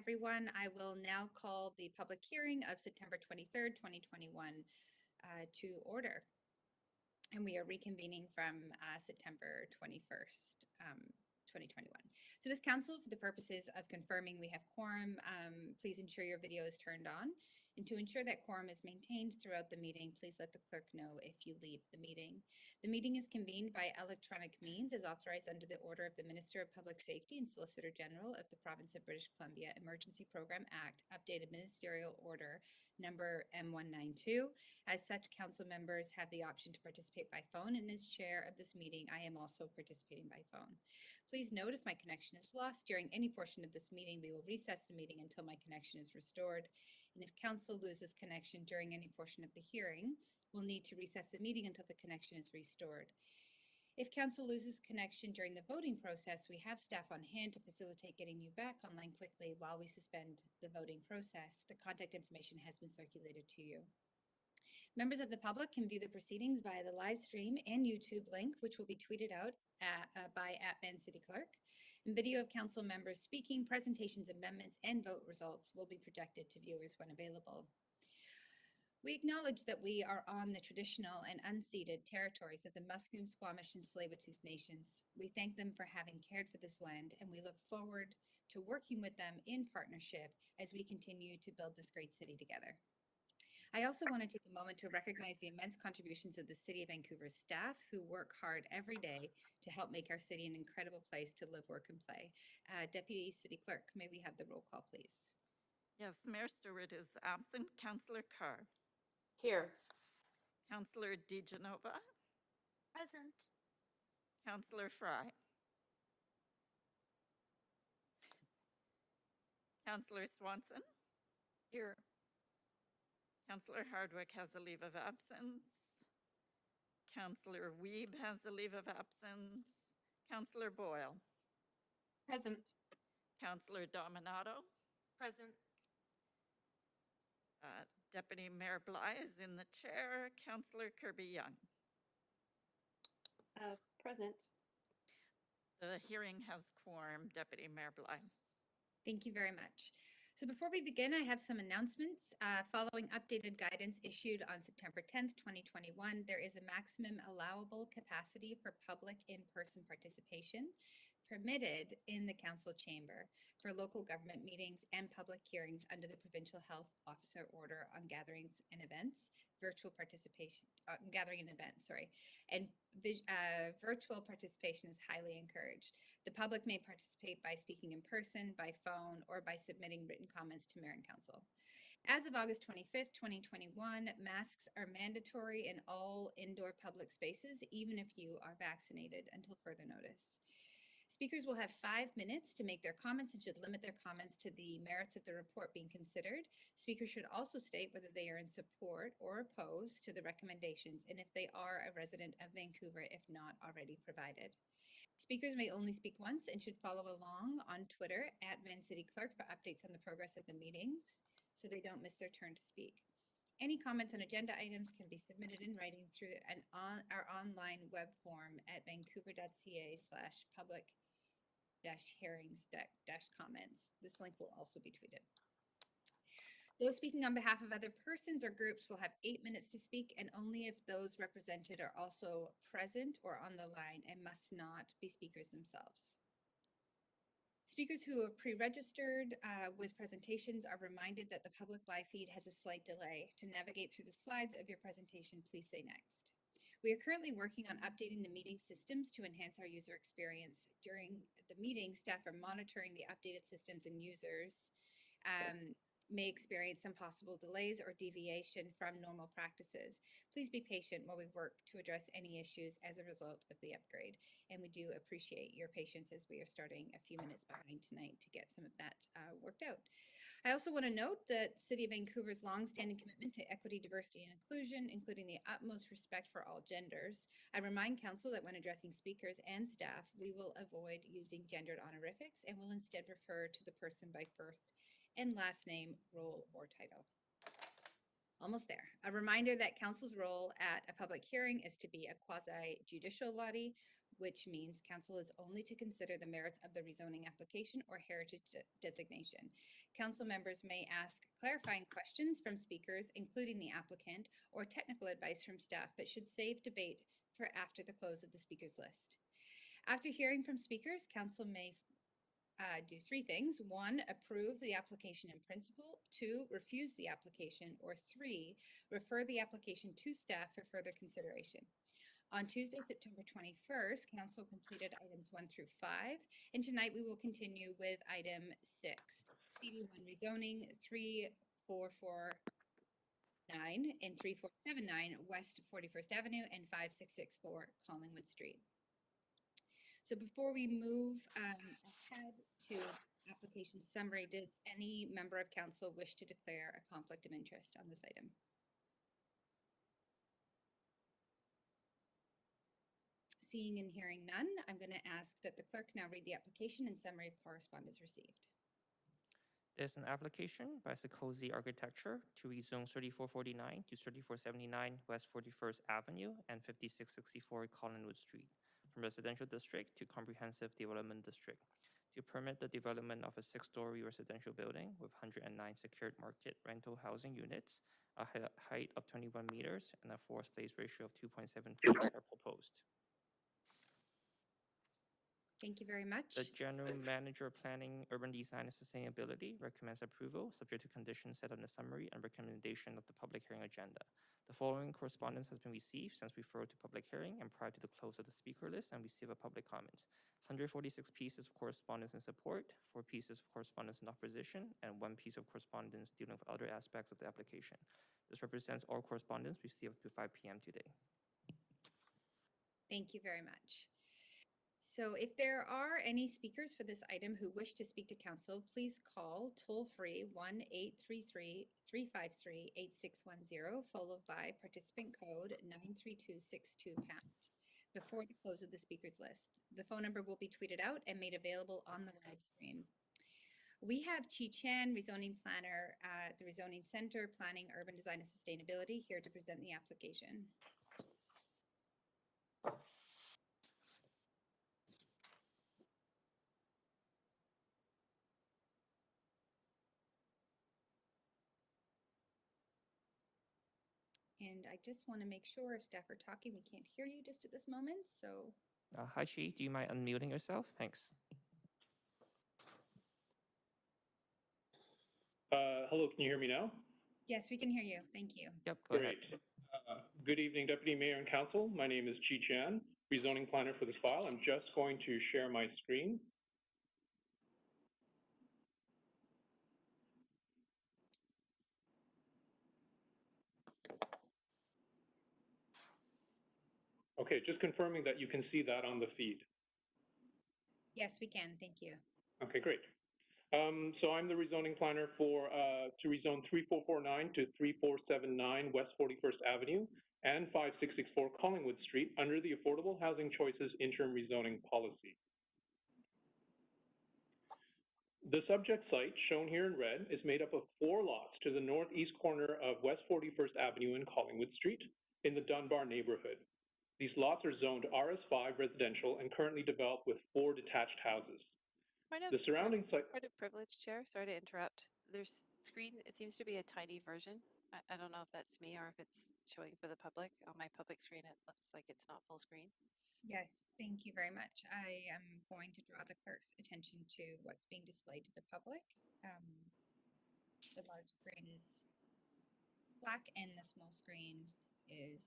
everyone. I will now call the public hearing of September 23rd, 2021 to order. And we are reconvening from September 21st, 2021. So this council, for the purposes of confirming we have quorum, please ensure your video is turned on. And to ensure that quorum is maintained throughout the meeting, please let the clerk know if you leave the meeting. The meeting is convened by electronic means as authorized under the order of the Minister of Public Safety and Solicitor General of the Province of British Columbia Emergency Program Act, updated Ministerial Order number M192. As such, council members have the option to participate by phone, and as chair of this meeting, I am also participating by phone. Please note if my connection is lost during any portion of this meeting, we will recess the meeting until my connection is restored. And if council loses connection during any portion of the hearing, we'll need to recess the meeting until the connection is restored. If council loses connection during the voting process, we have staff on hand to facilitate getting you back online quickly while we suspend the voting process. The contact information has been circulated to you. Members of the public can view the proceedings via the live stream and YouTube link, which will be tweeted out by @VanCityClerk. And video of council members speaking, presentations, amendments, and vote results will be projected to viewers when available. We acknowledge that we are on the traditional and unceded territories of the Musqueam, Squamish, and Tsleil-Waututh nations. We thank them for having cared for this land, and we look forward to working with them in partnership as we continue to build this great city together. I also want to take a moment to recognize the immense contributions of the City of Vancouver's staff who work hard every day to help make our city an incredible place to live, work, and play. Deputy City Clerk, may we have the roll call, please? Yes, Mayor Stewart is absent. Councillor Carr. Here. Councillor DeGenova. Present. Councillor Fry. Councillor Swanson. Here. Councillor Hardwick has a leave of absence. Councillor Wiebe has a leave of absence. Councillor Boyle. Present. Councillor Dominato. Present. Deputy Mayor Bly is in the chair. Councillor Kirby-Young. Present. The hearing has quorum. Deputy Mayor Bly. Thank you very much. So before we begin, I have some announcements. Following updated guidance issued on September 10th, 2021, there is a maximum allowable capacity for public in-person participation permitted in the council chamber for local government meetings and public hearings under the Provincial Health Officer Order on gatherings and events, virtual participation, and virtual participation is highly encouraged. The public may participate by speaking in person, by phone, or by submitting written comments to Mayor and Council. As of August 25th, 2021, masks are mandatory in all indoor public spaces, even if you are vaccinated, until further notice. Speakers will have 5 minutes to make their comments and should limit their comments to the merits of the report being considered. Speakers should also state whether they are in support or opposed to the recommendations and if they are a resident of Vancouver, if not already provided. Speakers may only speak once and should follow along on Twitter @VanCityClerk for updates on the progress of the meetings so they don't miss their turn to speak. Any comments on agenda items can be submitted in writing through our online web form at vancouver.ca/public-hearings-comments. This link will also be tweeted. Those speaking on behalf of other persons or groups will have 8 minutes to speak, and only if those represented are also present or on the line and must not be speakers themselves. Speakers who are pre-registered with presentations are reminded that the public live feed has a slight delay. To navigate through the slides of your presentation, please say next. We are currently working on updating the meeting systems to enhance our user experience. During the meeting, staff are monitoring the updated systems and users may experience some possible delays or deviation from normal practices. Please be patient while we work to address any issues as a result of the upgrade. And we do appreciate your patience as we are starting a few minutes behind tonight to get some of that worked out. I also want to note that City of Vancouver's longstanding commitment to equity, diversity, and inclusion, including the utmost respect for all genders. I remind Council that when addressing speakers and staff, we will avoid using gendered honorifics and will instead refer to the person by first and last name, role, or title. Almost there. A reminder that Council's role at a public hearing is to be a quasi-judicial body. which means council is only to consider the merits of the rezoning application or heritage designation. Council members may ask clarifying questions from speakers, including the applicant, or technical advice from staff, but should save debate for after the close of the speakers list. After hearing from speakers, council may do three things. 1, approve the application in principle. 2, refuse the application. Or 3, refer the application to staff for further consideration. On Tuesday, September 21st, council completed items 1 through 5, and tonight we will continue with item 6, CD1 rezoning 3449 and 3479 West 41st Avenue and 5664 Collingwood Street. So before we move ahead to application summary, does any member of council wish to declare a conflict of interest on this item? Seeing and hearing none, I'm going to ask that the clerk now read the application and summary of correspondence received. There's an application by Cozy Architecture to rezone 3449 to 3479 West 41st Avenue and 5664 Collingwood Street from residential district to comprehensive development district to permit the development of a 6-story residential building with 109 secured market rental housing units, a height of 21 meters, and a floor space ratio of 2.7 feet are proposed. Thank you very much. The General Manager of Planning, Urban Design and Sustainability recommends approval subject to conditions set on the summary and recommendation of the public hearing agenda. The following correspondence has been received since referred to public hearing and prior to the close of the speaker list and receive a public comments. 146 pieces of correspondence in support, 4 pieces of correspondence in opposition, and 1 piece of correspondence dealing with other aspects of the application. This represents all correspondence received up to 5 p.m. today. Thank you very much. So if there are any speakers for this item who wish to speak to council, please call toll-free 1-833-353-8610, followed by participant code 93262# before the close of the speakers list. The phone number will be tweeted out and made available on the live stream. We have Chi Chan, Rezoning Planner at the Rezoning Center, Planning, Urban Design and Sustainability, here to present the application. And I just want to make sure if staff are talking, we can't hear you just at this moment. So Hi, Chi. Do you mind unmuting yourself? Thanks. Hello, can you hear me now? yes, we can hear you. Thank you. Yep, go ahead. Great. Good evening, Deputy Mayor and Council. My name is Chi Chan, Rezoning Planner for this file. I'm just going to share my screen. Okay, just confirming that you can see that on the feed. Yes, we can. Thank you. Okay, great. So I'm the rezoning planner for to rezone 3449 to 3479 West 41st Avenue and 5664 Collingwood Street under the Affordable Housing Choices Interim Rezoning Policy. The subject site, shown here in red, is made up of 4 lots to the northeast corner of West 41st Avenue and Collingwood Street in the Dunbar neighborhood. These lots are zoned RS5 residential and currently developed with 4 detached houses. The surrounding site. Point of privilege, Chair. Sorry to interrupt. There's screen. It seems to be a tiny version. I don't know if that's me or if it's showing for the public. On my public screen, it looks like it's not full screen. Yes, thank you very much. I am going to draw the clerk's attention to what's being displayed to the public. The large screen is black and the small screen is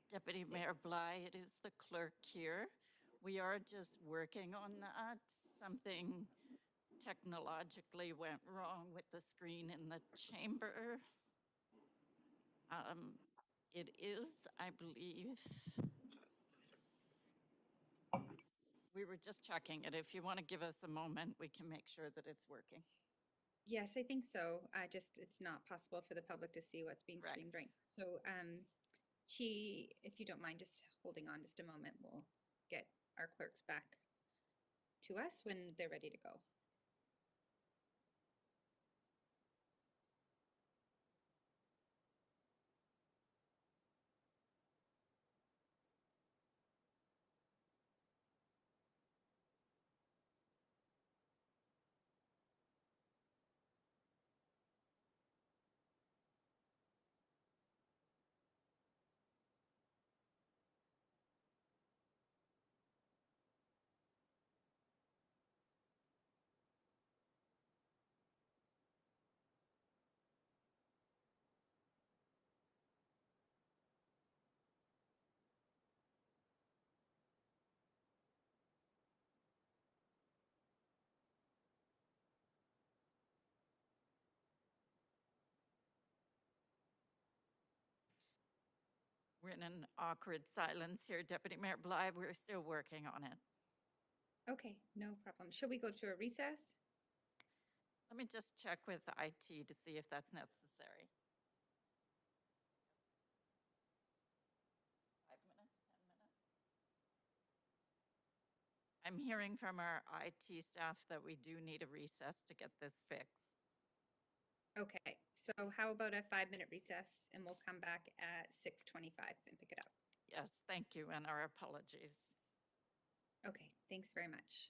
Deputy Mayor Bly, it is the clerk here. We are just working on that. Something technologically went wrong with the screen in the chamber. It is, I believe. We were just checking it. If you want to give us a moment, we can make sure that it's working. yes, I think so. It's not possible for the public to see what's being Right. streamed right. So Chi, if you don't mind just holding on just a moment, we'll get our clerks back to us when they're ready to go. We're in an awkward silence here, Deputy Mayor Bly. We're still working on it. Okay, no problem. Should we go to a recess? Let me just check with IT to see if that's necessary. 5 minutes, 10 minutes? I'm hearing from our IT staff that we do need a recess to get this fixed. Okay, so how about a 5-minute recess and we'll come back at 6:25 and pick it up. Yes, thank you, and our apologies. Okay, thanks very much.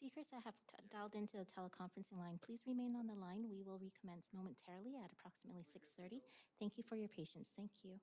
Speakers that have dialed into the teleconferencing line, please remain on the line. We will recommence momentarily at approximately 6:30. Thank you for your patience. Thank you.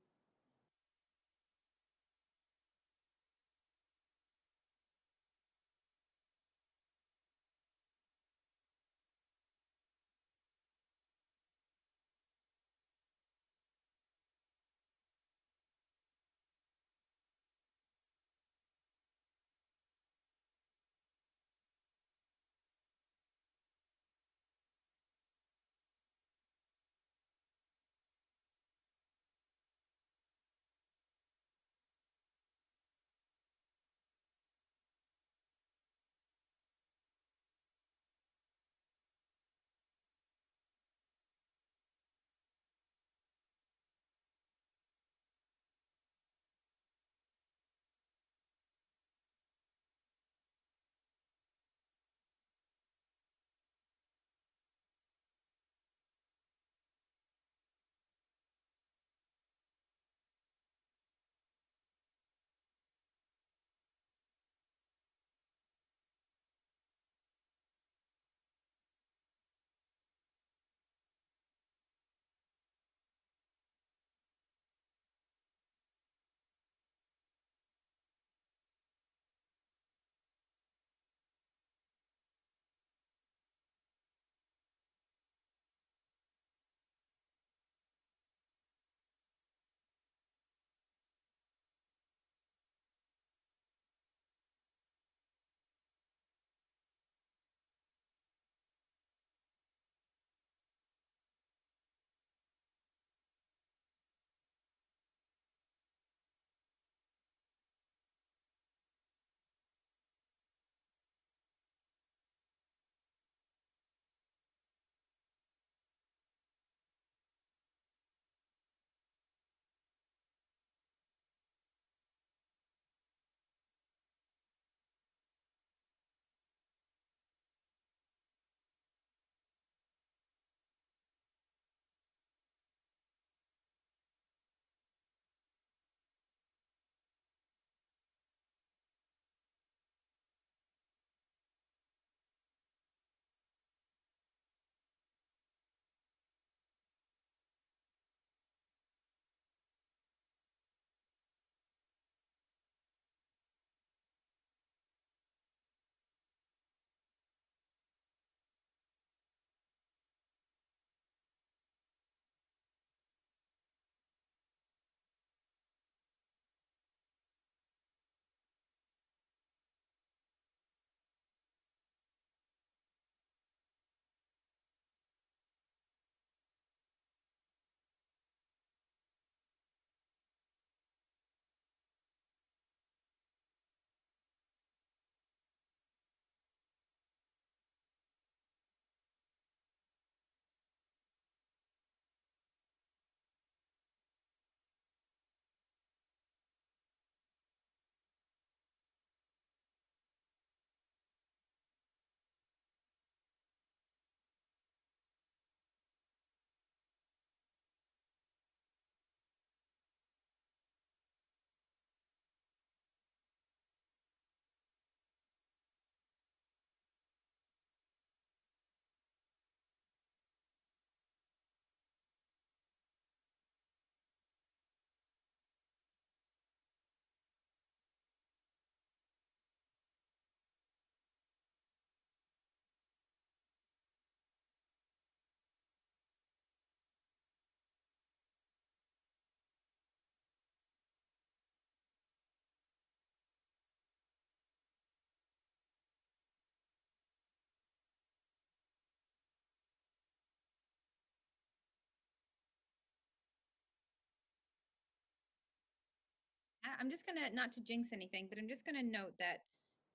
I'm just gonna, not to jinx anything, but I'm just gonna note that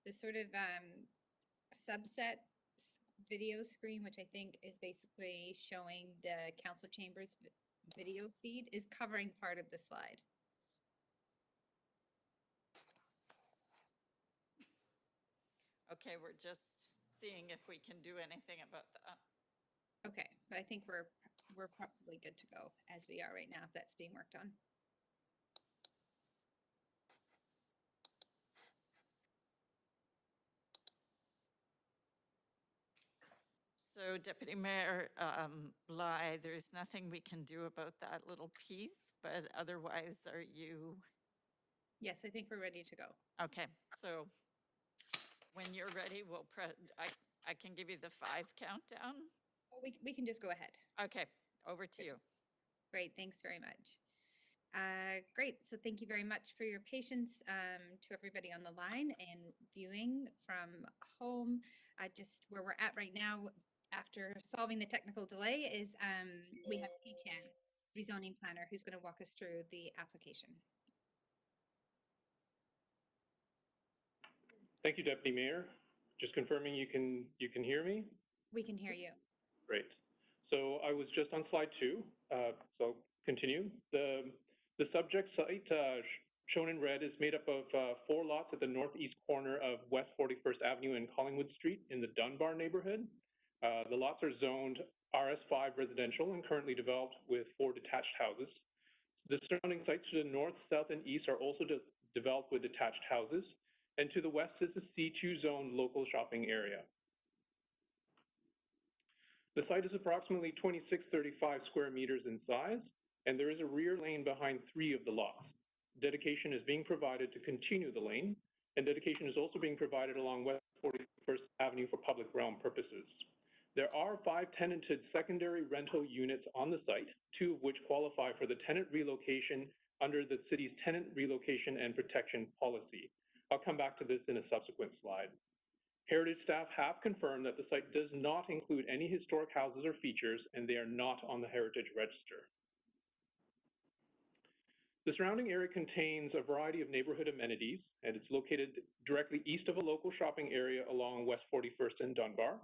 the sort of subset video screen, which I think is basically showing the council chambers video feed, is covering part of the slide. Okay, we're just seeing if we can do anything about that. Okay, but I think we're probably good to go as we are right now, if that's being worked on. So Deputy Mayor Bly, there's nothing we can do about that little piece, but otherwise, are you, Yes, I think we're ready to go. okay, so when you're ready, we'll I can give you the 5 countdown. Oh, we can just go ahead. Okay, over to you. Great, thanks very much. Great, so thank you very much for your patience to everybody on the line and viewing from home. Just where we're at right now, after solving the technical delay, is we have T-Chan, Rezoning Planner, who's going to walk us through the application. Thank you, Deputy Mayor. Just confirming you can hear me? We can hear you. Great. So I was just on slide 2, so continue. The subject site shown in red is made up of 4 lots at the northeast corner of West 41st Avenue and Collingwood Street in the Dunbar neighborhood. The lots are zoned RS5 residential and currently developed with 4 detached houses. The surrounding sites to the north, south, and east are also developed with detached houses. And to the west is the C2 zone local shopping area. The site is approximately 2635 square meters in size, and there is a rear lane behind 3 of the lots. Dedication is being provided to continue the lane, and dedication is also being provided along West 41st Avenue for public realm purposes. There are 5 tenanted secondary rental units on the site, 2 of which qualify for the tenant relocation under the city's tenant relocation and protection policy. I'll come back to this in a subsequent slide. Heritage staff have confirmed that the site does not include any historic houses or features, and they are not on the Heritage Register. The surrounding area contains a variety of neighborhood amenities, and it's located directly east of a local shopping area along West 41st and Dunbar.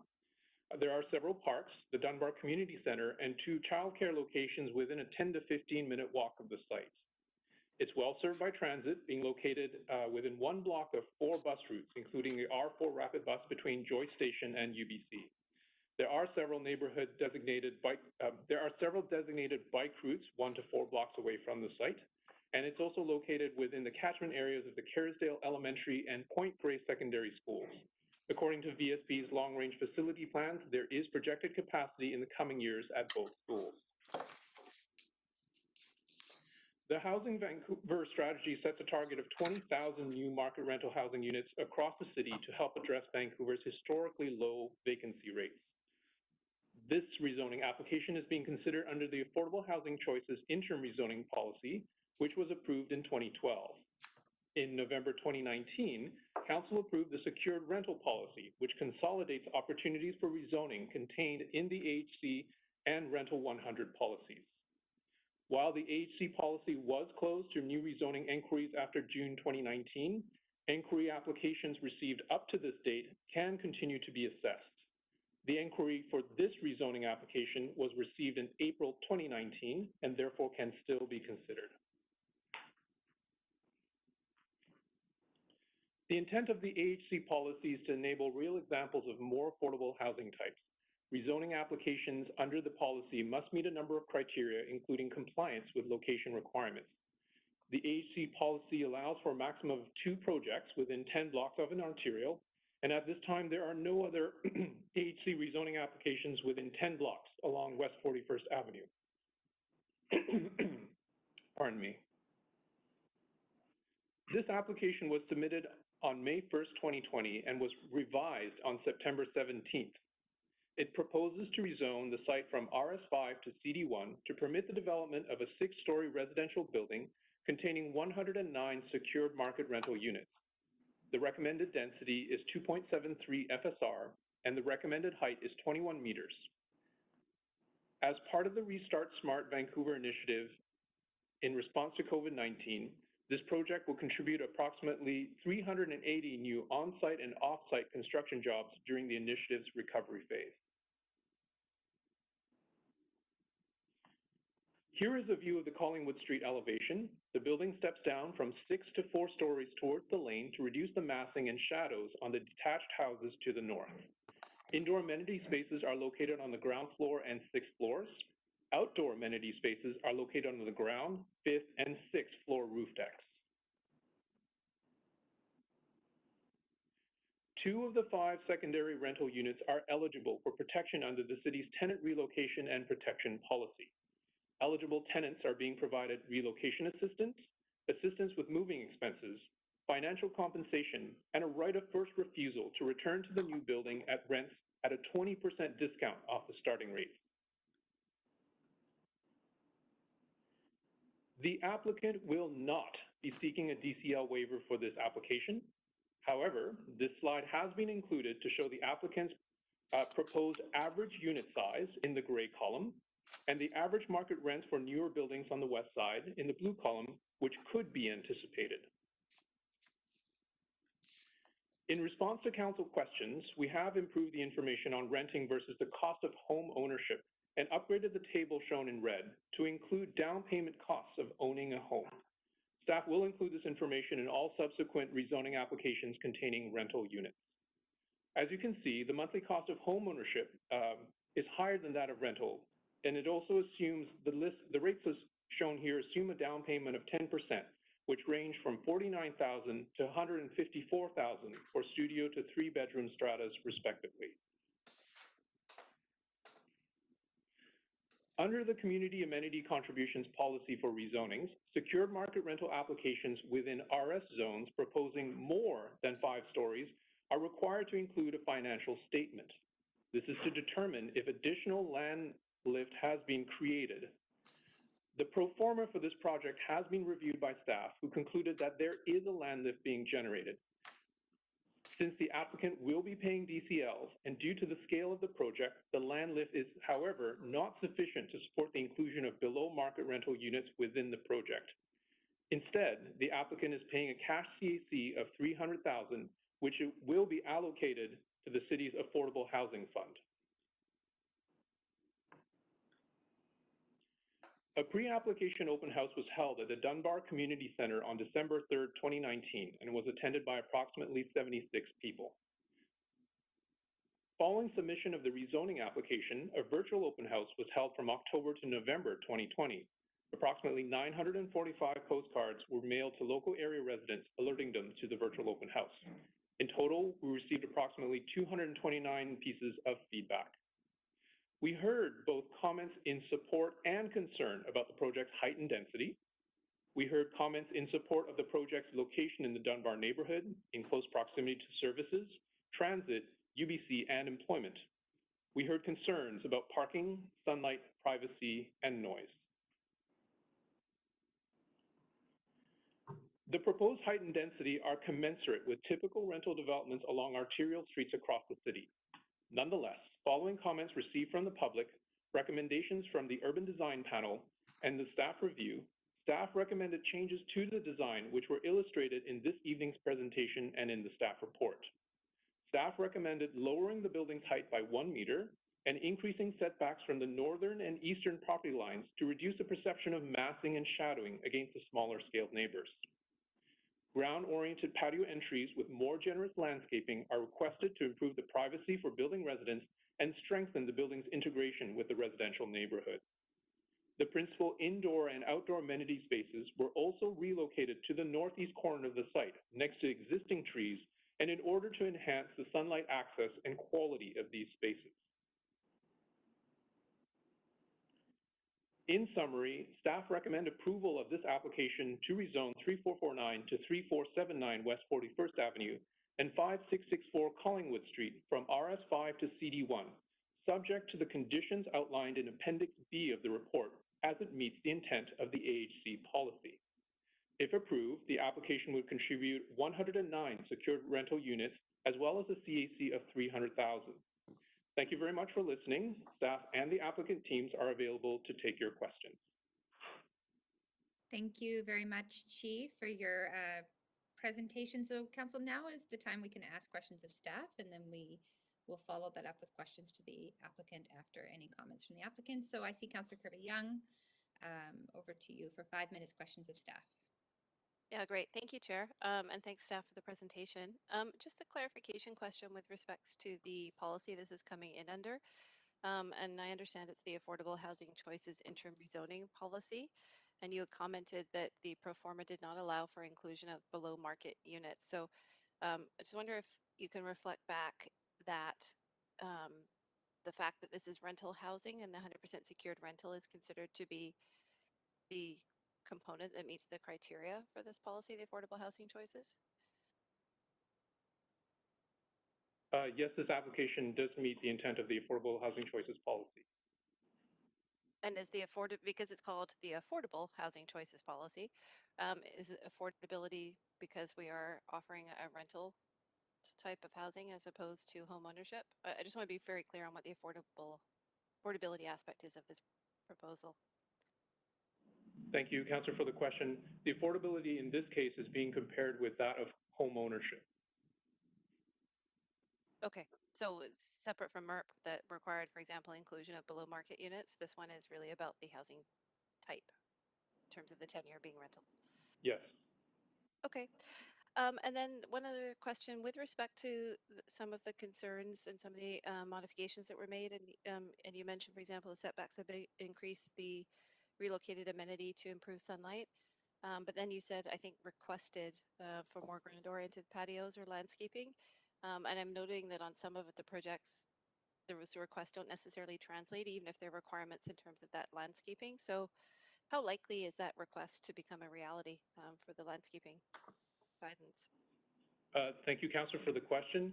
There are several parks, the Dunbar Community Center, and 2 childcare locations within a 10 to 15-minute walk of the site. It's well served by transit, being located within 1 block of 4 bus routes, including the R4 rapid bus between Joyce Station and UBC. There are several designated bike routes 1 to 4 blocks away from the site, and it's also located within the catchment areas of the Kerrisdale Elementary and Point Grey Secondary Schools. According to VSB's long-range facility plans, there is projected capacity in the coming years at both schools. The Housing Vancouver strategy sets a target of 20,000 new market rental housing units across the city to help address Vancouver's historically low vacancy rates. This rezoning application is being considered under the Affordable Housing Choices interim rezoning policy, which was approved in 2012. In November 2019, Council approved the secured rental policy, which consolidates opportunities for rezoning contained in the AHC and Rental 100 policies. While the AHC policy was closed to new rezoning inquiries after June 2019, inquiry applications received up to this date can continue to be assessed. The inquiry for this rezoning application was received in April 2019 and therefore can still be considered. The intent of the AHC policy is to enable real examples of more affordable housing types. Rezoning applications under the policy must meet a number of criteria, including compliance with location requirements. The AHC policy allows for a maximum of 2 projects within 10 blocks of an arterial, and at this time there are no other AHC rezoning applications within 10 blocks along West 41st Avenue. Pardon me. This application was submitted on May 1st, 2020 and was revised on September 17th. It proposes to rezone the site from RS5 to CD1 to permit the development of a 6-story residential building containing 109 secured market rental units. The recommended density is 2.73 FSR, and the recommended height is 21 meters. As part of the Restart Smart Vancouver initiative in response to COVID-19, this project will contribute approximately 380 new on-site and off-site construction jobs during the initiative's recovery phase. Here is a view of the Collingwood Street elevation. The building steps down from 6 to 4 stories towards the lane to reduce the massing and shadows on the detached houses to the north. Indoor amenity spaces are located on the ground floor and 6th floors. Outdoor amenity spaces are located on the ground, 5th, and 6th floor roof decks. 2 of the 5 secondary rental units are eligible for protection under the city's tenant relocation and protection policy. Eligible tenants are being provided relocation assistance, assistance with moving expenses, financial compensation, and a right of first refusal to return to the new building at rents at a 20% discount off the starting rate. The applicant will not be seeking a DCL waiver for this application. However, this slide has been included to show the applicant's proposed average unit size in the gray column and the average market rents for newer buildings on the west side in the blue column, which could be anticipated. In response to council questions, we have improved the information on renting versus the cost of home ownership and upgraded the table shown in red to include down payment costs of owning a home. Staff will include this information in all subsequent rezoning applications containing rental units. As you can see, the monthly cost of home ownership is higher than that of rental, and it also assumes the rates as shown here assume a down payment of 10%, which range from $49,000 to $154,000 for studio to 3-bedroom stratas, respectively. Under the Community Amenity Contributions Policy for rezonings, secured market rental applications within RS zones proposing more than 5 stories are required to include a financial statement. This is to determine if additional land lift has been created. The pro forma for this project has been reviewed by staff, who concluded that there is a land lift being generated. Since the applicant will be paying DCLs, and due to the scale of the project, the land lift is, however, not sufficient to support the inclusion of below market rental units within the project. Instead, the applicant is paying a cash CAC of $300,000, which will be allocated to the city's Affordable Housing Fund. A pre-application open house was held at the Dunbar Community Center on December 3rd, 2019, and was attended by approximately 76 people. Following submission of the rezoning application, a virtual open house was held from October to November 2020. Approximately 945 postcards were mailed to local area residents, alerting them to the virtual open house. In total, we received approximately 229 pieces of feedback. We heard both comments in support and concern about the project's height and density. We heard comments in support of the project's location in the Dunbar neighborhood, in close proximity to services, transit, UBC, and employment. We heard concerns about parking, sunlight, privacy, and noise. The proposed height and density are commensurate with typical rental developments along arterial streets across the city. Nonetheless, following comments received from the public, recommendations from the Urban Design Panel, and the staff review, staff recommended changes to the design which were illustrated in this evening's presentation and in the staff report. Staff recommended lowering the building's height by 1 meter and increasing setbacks from the northern and eastern property lines to reduce the perception of massing and shadowing against the smaller scaled neighbors. Ground-oriented patio entries with more generous landscaping are requested to improve the privacy for building residents and strengthen the building's integration with the residential neighborhood. The principal indoor and outdoor amenity spaces were also relocated to the northeast corner of the site, next to existing trees, and in order to enhance the sunlight access and quality of these spaces. In summary, staff recommend approval of this application to rezone 3449 to 3479 West 41st Avenue and 5664 Collingwood Street from RS5 to CD1, subject to the conditions outlined in Appendix B of the report, as it meets the intent of the AHC policy. If approved, the application would contribute 109 secured rental units, as well as a CAC of $300,000. Thank you very much for listening. Staff and the applicant teams are available to take your questions. Thank you very much, Chief, for your presentation. So Council, now is the time we can ask questions of staff, and then we will follow that up with questions to the applicant after any comments from the applicant. So I see Councillor Kirby-Young. Over to you for 5 minutes, questions of staff. Yeah, great. Thank you, Chair. And thanks, staff, for the presentation. Just a clarification question with respects to the policy this is coming in under. And I understand it's the Affordable Housing Choices Interim Rezoning Policy. And you had commented that the pro forma did not allow for inclusion of below market units. So I just wonder if you can reflect back that the fact that this is rental housing and 100% secured rental is considered to be the component that meets the criteria for this policy, the affordable housing choices? Yes, this application does meet the intent of the Affordable Housing Choices policy. And is the because it's called the affordable housing choices policy, is it affordability because we are offering a rental type of housing as opposed to home ownership? I just want to be very clear on what the affordability aspect is of this proposal. Thank you, Councillor, for the question. The affordability in this case is being compared with that of home ownership. Okay, so it's separate from MERP that required, for example, inclusion of below market units. This one is really about the housing type in terms of the tenure being rental. Yes. Okay. And then one other question with respect to some of the concerns and some of the modifications that were made, and you mentioned, for example, the setbacks have increased the relocated amenity to improve sunlight. But then you said, I think, requested for more ground-oriented patios or landscaping. And I'm noting that on some of the projects, the requests don't necessarily translate, even if they're requirements in terms of that landscaping. So how likely is that request to become a reality for the landscaping guidance? Thank you, Councillor, for the question.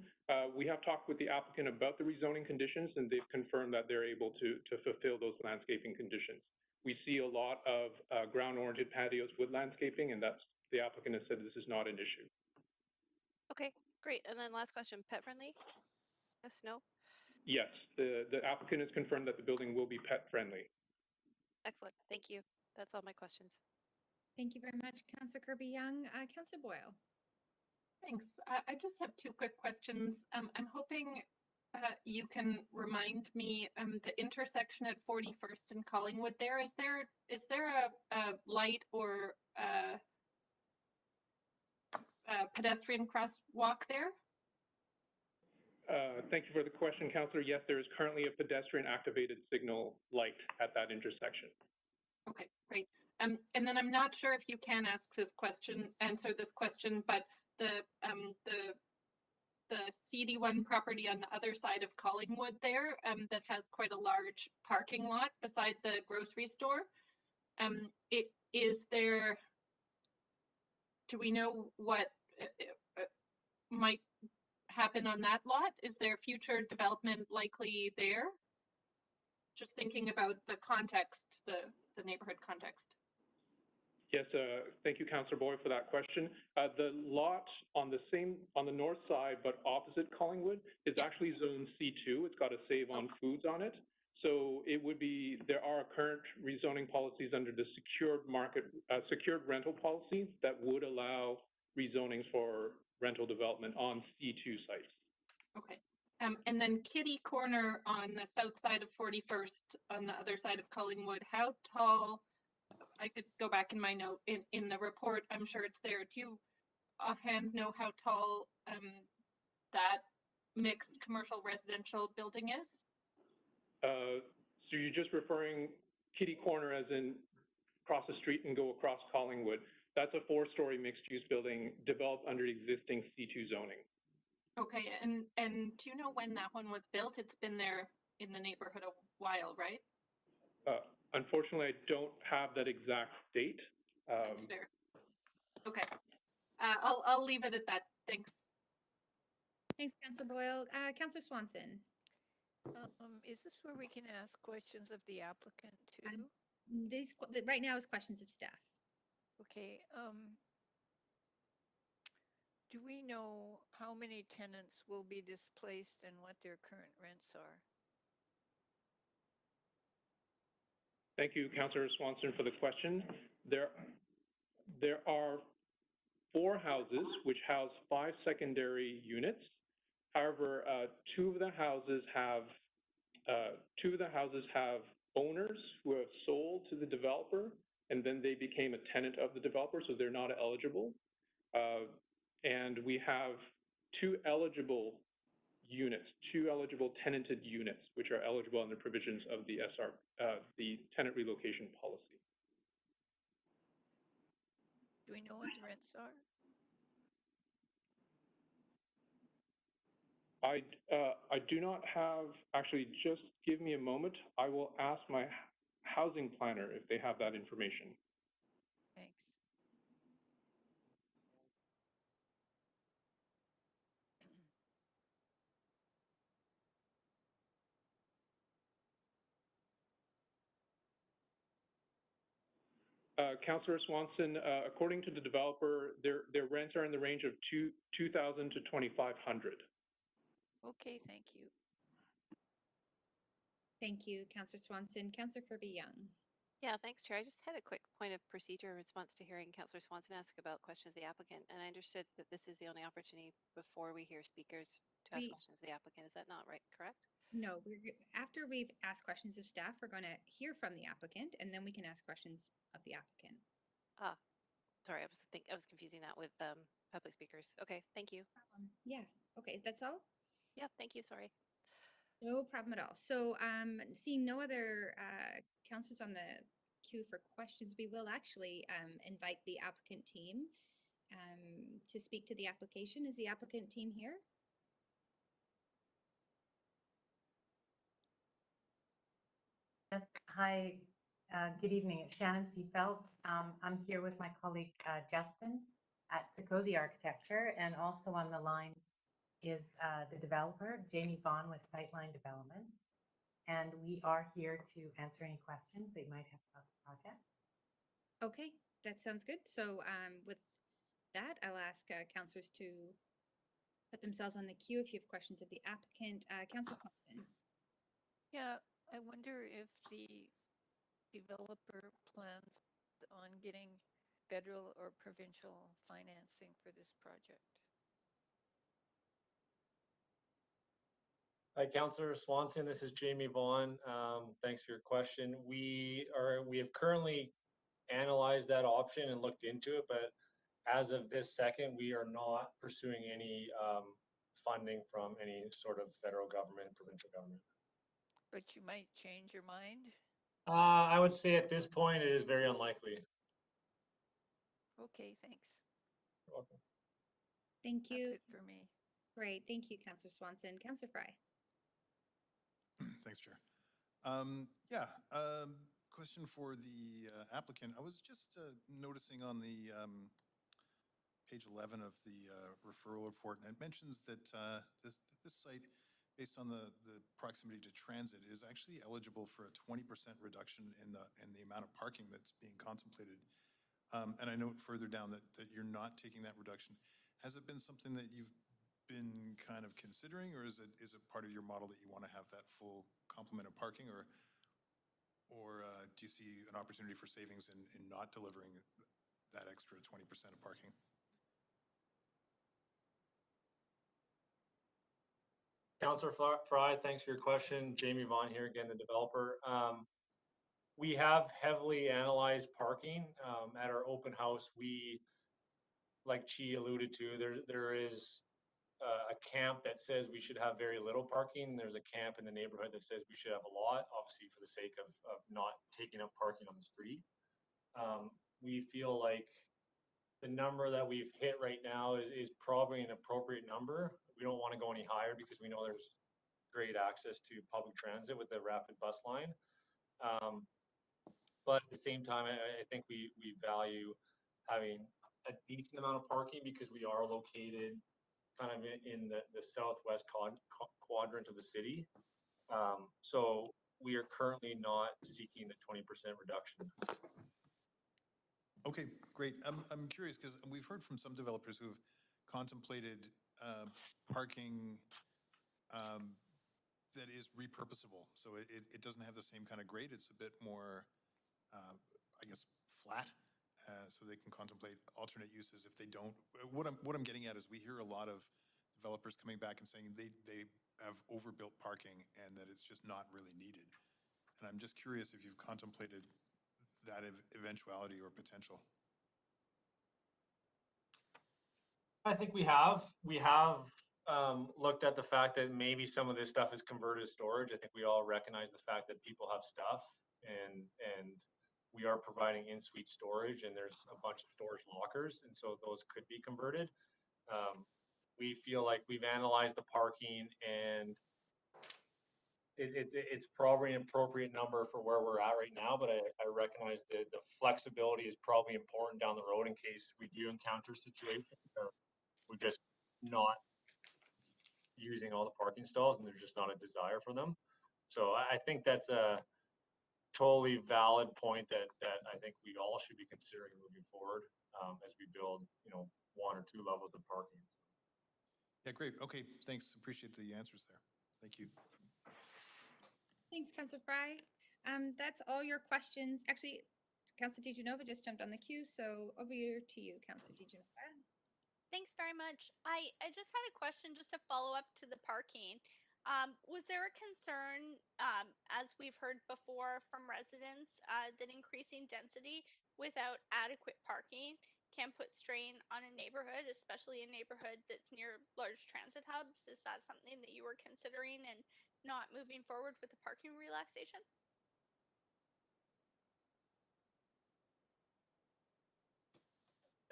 We have talked with the applicant about the rezoning conditions, and they've confirmed that they're able to fulfill those landscaping conditions. We see a lot of ground-oriented patios with landscaping, and the applicant has said this is not an issue. Okay, great. And then last question, pet friendly? Yes, no? Yes, the applicant has confirmed that the building will be pet friendly. Excellent, thank you. That's all my questions. Thank you very much, Councillor Kirby-Young. Councillor Boyle. Thanks. I just have two quick questions. I'm hoping you can remind me the intersection at 41st and Collingwood there. Is there a light or a pedestrian crosswalk there? Thank you for the question, Councillor. Yes, there is currently a pedestrian activated signal light at that intersection. Okay, great. And then I'm not sure if you can answer this question, but the CD1 property on the other side of Collingwood there that has quite a large parking lot beside the grocery store. Do we know what might happen on that lot? Is there future development likely there? Just thinking about the context, the neighborhood context. Yes, thank you, Councillor Boyd, for that question. The lot on the north side, but opposite Collingwood, is actually zone C2. It's got a save on foods on it. So there are current rezoning policies under the secured rental policy that would allow rezonings for rental development on C2 sites. Okay. And then Kitty Corner on the south side of 41st, on the other side of Collingwood, how tall? I could go back in my note in the report. I'm sure it's there. Do you offhand know how tall that mixed commercial residential building is? So you're just referring Kitty Corner as in cross the street and go across Collingwood. That's a 4-story mixed-use building developed under existing C2 zoning. Okay, and do you know when that one was built? It's been there in the neighborhood a while, right? Unfortunately, I don't have that exact date. That's fair. Okay, I'll leave it at that. Thanks. Thanks, Councillor Boyle. Councillor Swanson. Is this where we can ask questions of the applicant too? Right now is questions of staff. Okay. Do we know how many tenants will be displaced and what their current rents are? Thank you, Councillor Swanson, for the question. There are 4 houses which house 5 secondary units. However, two of the houses have owners who have sold to the developer, and then they became a tenant of the developer, so they're not eligible. And we have 2 eligible units, 2 eligible tenanted units, which are eligible under provisions of the the tenant relocation policy. Do we know what the rents are? I do not have, actually, just give me a moment. I will ask my housing planner if they have that information. Thanks. Councillor Swanson, according to the developer, their rents are in the range of $2,000 to $2,500. Okay, thank you. Thank you, Councillor Swanson. Councillor Kirby-Young. Yeah, thanks, Chair. I just had a quick point of procedure in response to hearing Councillor Swanson ask about questions of the applicant, and I understood that this is the only opportunity before we hear speakers to ask questions of the applicant. Is that not right? Correct? No, after we've asked questions of staff, we're going to hear from the applicant, and then we can ask questions of the applicant. Ah, sorry, I was confusing that with public speakers. Okay, thank you. Yeah. Okay, that's all. Yeah, thank you. Sorry. No problem at all. So, seeing no other councillors on the queue for questions, we will actually invite the applicant team to speak to the application. Is the applicant team here? Yes, hi, good evening. It's Shannon Seafelt. I'm here with my colleague Justin at Secozy Architecture, and also on the line is the developer, Jamie Vaughn with Sightline Developments. And we are here to answer any questions they might have about the project. Okay, that sounds good. So with that, I'll ask councillors to put themselves on the queue if you have questions of the applicant. Councillor Swanson. Yeah, I wonder if the developer plans on getting federal or provincial financing for this project. Hi, Councillor Swanson. This is Jamie Vaughn. Thanks for your question. We have currently analyzed that option and looked into it, but as of this second, we are not pursuing any funding from any sort of federal government, provincial government. But you might change your mind? I would say at this point, it is very unlikely. Okay, thanks. You're welcome. Thank you. That's it for me. Great. Thank you, Councillor Swanson. Councillor Fry. Thanks, Chair. Question for the applicant. I was just noticing on the page 11 of the referral report, and it mentions that this site, based on the proximity to transit, is actually eligible for a 20% reduction in the amount of parking that's being contemplated. And I note further down that you're not taking that reduction. Has it been something that you've been kind of considering, or is it part of your model that you want to have that full complement of parking, or do you see an opportunity for savings in not delivering that extra 20% of parking? Councillor Fry, thanks for your question. Jamie Vaughn here again, the developer. We have heavily analyzed parking at our open house. Like Chi alluded to, there is a camp that says we should have very little parking. There's a camp in the neighborhood that says we should have a lot, obviously for the sake of not taking up parking on the street. We feel like the number that we've hit right now is probably an appropriate number. We don't want to go any higher because we know there's great access to public transit with the rapid bus line. But at the same time, I think we value having a decent amount of parking because we are located kind of in the southwest quadrant of the city. So we are currently not seeking the 20% reduction. Okay, great. I'm curious because we've heard from some developers who have contemplated parking that is repurposable. So it doesn't have the same kind of grade. It's a bit more, I guess, flat. So they can contemplate alternate uses if they don't. What I'm getting at is we hear a lot of developers coming back and saying they have overbuilt parking and that it's just not really needed. And I'm just curious if you've contemplated that eventuality or potential. I think we have. We have looked at the fact that maybe some of this stuff is converted to storage. I think we all recognize the fact that people have stuff, and we are providing in-suite storage, and there's a bunch of storage lockers, and so those could be converted. we feel like we've analyzed the parking and it's probably an appropriate number for where we're at right now, but I recognize that the flexibility is probably important down the road in case we do encounter situations where we're just not using all the parking stalls and there's just not a desire for them. So I think that's a totally valid point that I think we all should be considering moving forward as we build, 1 or 2 levels of parking. Yeah, great. Okay, thanks. Appreciate the answers there. Thank you. Thanks, Councillor Fry. That's all your questions. Actually, Councillor DiGenova just jumped on the queue, so over to you, Councillor DiGenova. Thanks very much. I just had a question just to follow up to the parking. Was there a concern, as we've heard before from residents, that increasing density without adequate parking can put strain on a neighborhood, especially a neighborhood that's near large transit hubs? Is that something that you were considering and not moving forward with the parking relaxation?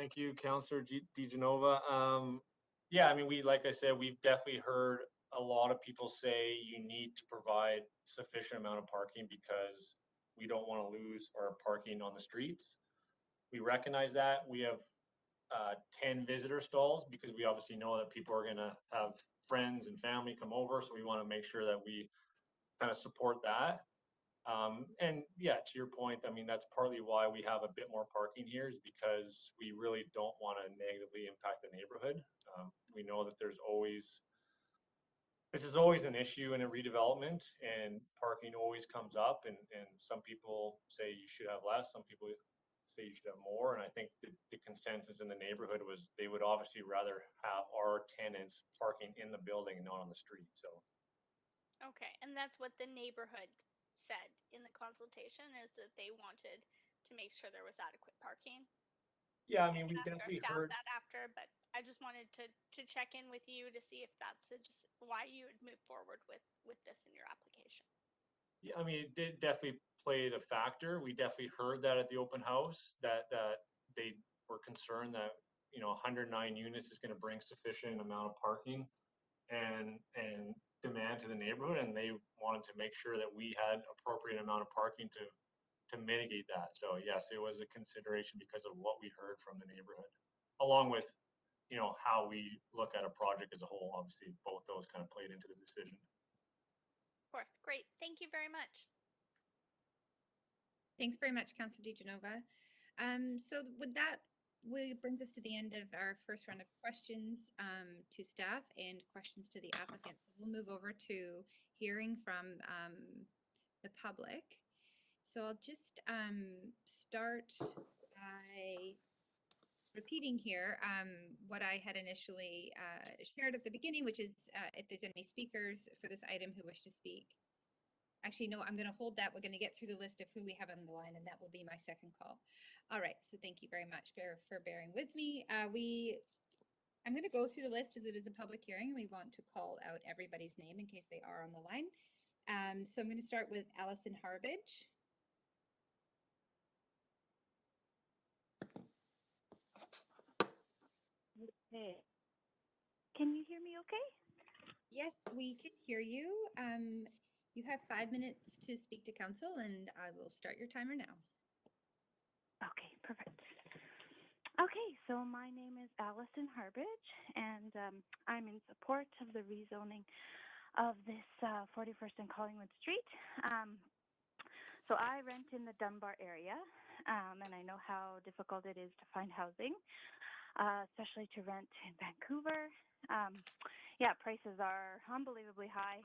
Thank you, Councillor DiGenova. Yeah, I mean, like I said, we've definitely heard a lot of people say you need to provide sufficient amount of parking because we don't want to lose our parking on the streets. We recognize that. We have 10 visitor stalls because we obviously know that people are going to have friends and family come over. So we want to make sure that we kind of support that. And yeah, to your point, I mean, that's partly why we have a bit more parking here is because we really don't want to negatively impact the neighborhood. We know that this is always an issue in a redevelopment and parking always comes up and some people say you should have less, some people say you should have more. And I think the consensus in the neighborhood was they would obviously rather have our tenants parking in the building and not on the street. So. Okay, and that's what the neighborhood said in the consultation, is that they wanted to make sure there was adequate parking. Yeah, I mean, we can ask our definitely staff heard that after, but I just wanted to check in with you to see if that's just why you would move forward with this in your application. Yeah, I mean, it did definitely played a factor. We definitely heard that at the open house that they were concerned that 109 units is going to bring sufficient amount of parking and demand to the neighborhood, and they wanted to make sure that we had appropriate amount of parking to mitigate that. So yes, it was a consideration because of what we heard from the neighborhood, along with how we look at a project as a whole. Obviously, both those kind of played into the decision. Of course, great. Thank you very much. Thanks very much, Councillor DiGenova. So with that, brings us to the end of our first round of questions to staff and questions to the applicant. So we'll move over to hearing from the public. So I'll just start by repeating here what I had initially shared at the beginning, which is if there's any speakers for this item who wish to speak. Actually, no, I'm going to hold that. We're going to get through the list of who we have on the line, and that will be my second call. All right, so thank you very much for bearing with me. I'm going to go through the list as it is a public hearing. We want to call out everybody's name in case they are on the line. So I'm going to start with Allison Harbridge. Okay. Can you hear me okay? Yes, we can hear you. You have 5 minutes to speak to council, and I will start your timer now. Okay, perfect. Okay, so my name is Allison Harbridge, and I'm in support of the rezoning of this 41st and Collingwood Street. So I rent in the Dunbar area, and I know how difficult it is to find housing, especially to rent in Vancouver. Yeah, prices are unbelievably high.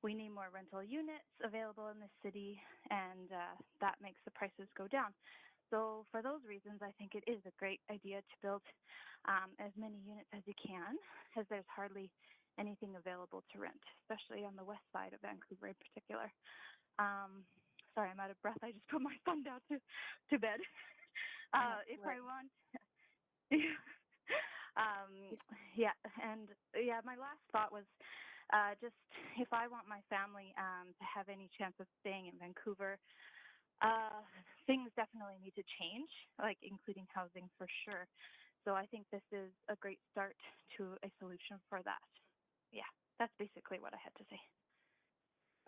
We need more rental units available in the city, and that makes the prices go down. So for those reasons, I think it is a great idea to build as many units as you can, as there's hardly anything available to rent, especially on the west side of Vancouver in particular. Sorry, I'm out of breath. I just put my son down to bed. If I want... yeah, my last thought was just if I want my family to have any chance of staying in Vancouver, things definitely need to change, like including housing for sure. So I think this is a great start to a solution for that. Yeah, that's basically what I had to say.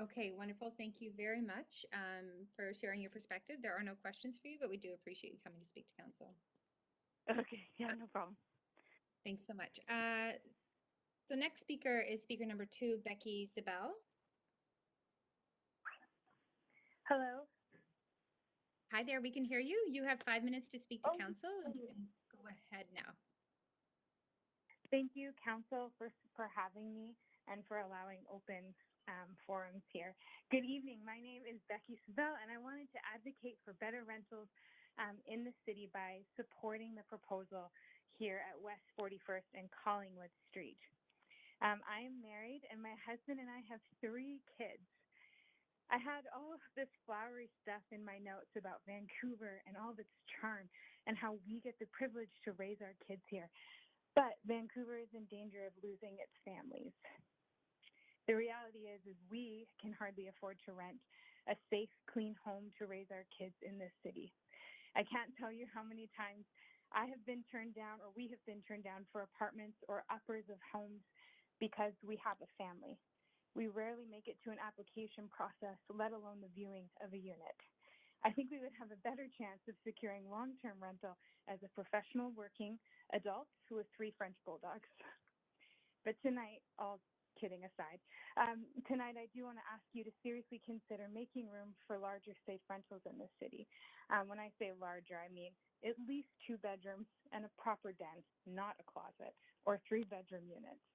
Okay, wonderful. Thank you very much for sharing your perspective. There are no questions for you, but we do appreciate you coming to speak to council. Okay, yeah, no problem. Thanks so much. So next speaker is speaker number 2, Becky Savelle. Hello. Hi there, we can hear you. You have 5 minutes to speak to council, and you can go ahead now. Thank you, council, for having me and for allowing open forums here. Good evening. My name is Becky Savelle, and I wanted to advocate for better rentals in the city by supporting the proposal here at West 41st and Collingwood Street. I am married, and my husband and I have 3 kids. I had all of this flowery stuff in my notes about Vancouver and all of its charm and how we get the privilege to raise our kids here. But Vancouver is in danger of losing its families. The reality is we can hardly afford to rent a safe, clean home to raise our kids in this city. I can't tell you how many times I have been turned down, or we have been turned down for apartments or uppers of homes because we have a family. We rarely make it to an application process, let alone the viewing of a unit. I think we would have a better chance of securing long-term rental as a professional working adult with 3 French bulldogs. But tonight, all kidding aside, tonight I do want to ask you to seriously consider making room for larger safe rentals in the city. When I say larger, I mean at least 2 bedrooms and a proper den, not a closet, or 3-bedroom units.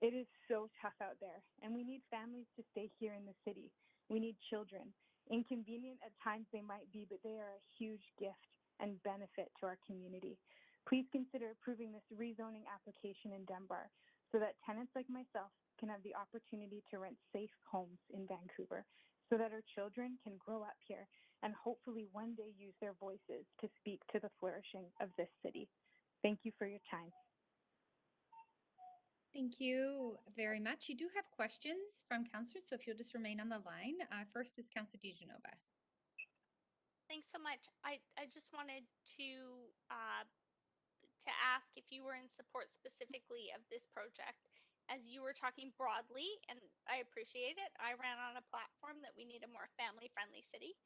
It is so tough out there, and we need families to stay here in the city. We need children. Inconvenient at times they might be, but they are a huge gift and benefit to our community. Please consider approving this rezoning application in Dunbar so that tenants like myself can have the opportunity to rent safe homes in Vancouver, so that our children can grow up here and hopefully one day use their voices to speak to the flourishing of this city. Thank you for your time. Thank you very much. You do have questions from councillors, so if you'll just remain on the line. First is Councillor DiGenova. Thanks so much. I just wanted to ask if you were in support specifically of this project, as you were talking broadly, and I appreciate it. I ran on a platform that we need a more family-friendly city,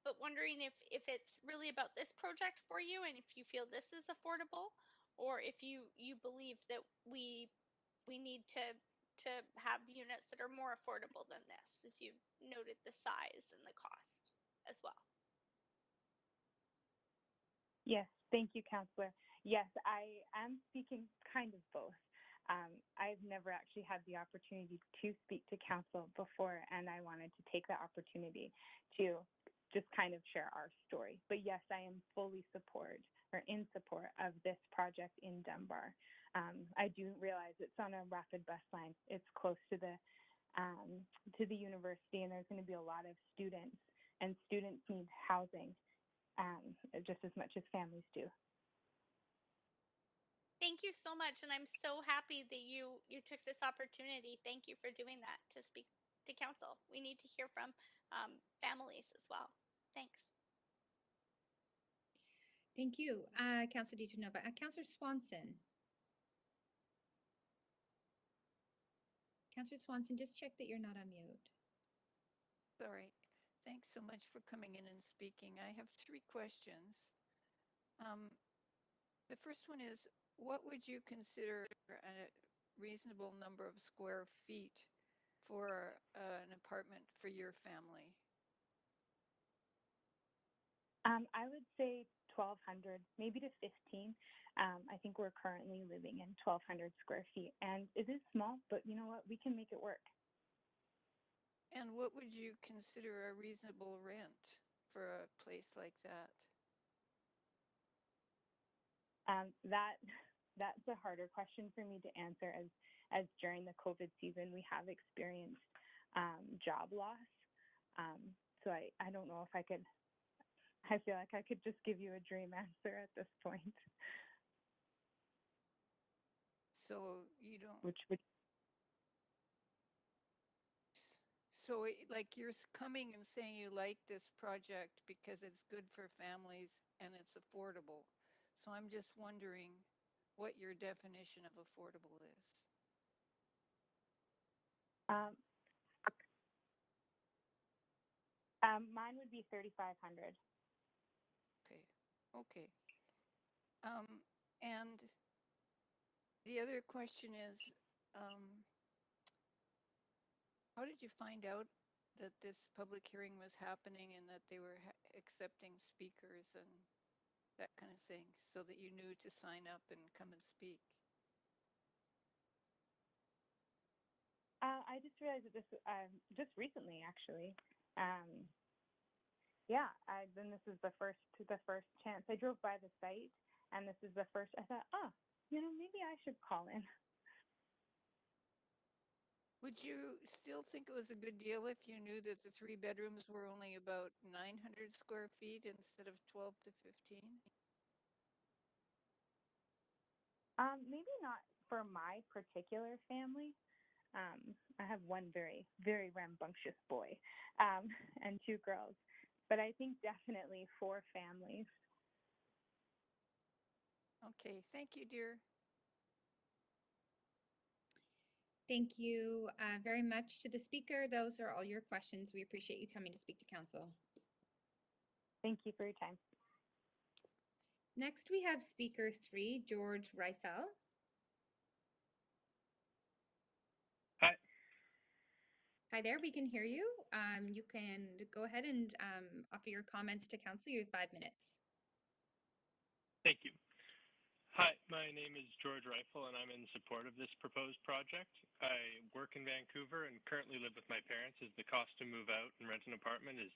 but wondering if it's really about this project for you, and if you feel this is affordable, or if you believe that we need to have units that are more affordable than this, as you noted the size and the cost as well. Yes, thank you, Councillor. Yes, I am speaking kind of both. I've never actually had the opportunity to speak to council before, and I wanted to take the opportunity to just kind of share our story. But yes, I am fully in support of this project in Dunbar. I do realize it's on a rapid bus line. It's close to the university, and there's going to be a lot of students, and students need housing just as much as families do. Thank you so much, and I'm so happy that you took this opportunity. Thank you for doing that, to speak to council. We need to hear from families as well. Thanks. Thank you, Councillor DiGenova. Councillor Swanson. Councillor Swanson, just check that you're not on mute. Sorry. Thanks so much for coming in and speaking. I have 3 questions. The first one is, what would you consider a reasonable number of square feet for an apartment for your family? I would say 1,200, maybe to 15. I think we're currently living in 1,200 square feet, and it is small, but you know what? We can make it work. And what would you consider a reasonable rent for a place like that? That's a harder question for me to answer, as during the COVID season we have experienced job loss. So I don't know if I could. I feel like I could just give you a dream answer at this point. So you don't. So like you're coming and saying you like this project because it's good for families and it's affordable. So I'm just wondering what your definition of affordable is. Mine would be 3,500. Okay, okay. And the other question is, how did you find out that this public hearing was happening and that they were accepting speakers and that kind of thing, so that you knew to sign up and come and speak? I just realized that this just recently, actually. Yeah, then this is the first chance. I drove by the site, and this is the first. I thought, oh, maybe I should call in. Would you still think it was a good deal if you knew that the 3 bedrooms were only about 900 square feet instead of 12 to 15? Maybe not for my particular family. I have one very, very rambunctious boy, and 2 girls, but I think definitely 4 families. Okay, thank you, dear. Thank you very much to the speaker. Those are all your questions. We appreciate you coming to speak to council. Thank you for your time. Next, we have speaker 3, George Reifel. Hi. Hi there, we can hear you. You can go ahead and offer your comments to council. You have 5 minutes. Thank you. Hi, my name is George Reifel, and I'm in support of this proposed project. I work in Vancouver and currently live with my parents as the cost to move out and rent an apartment is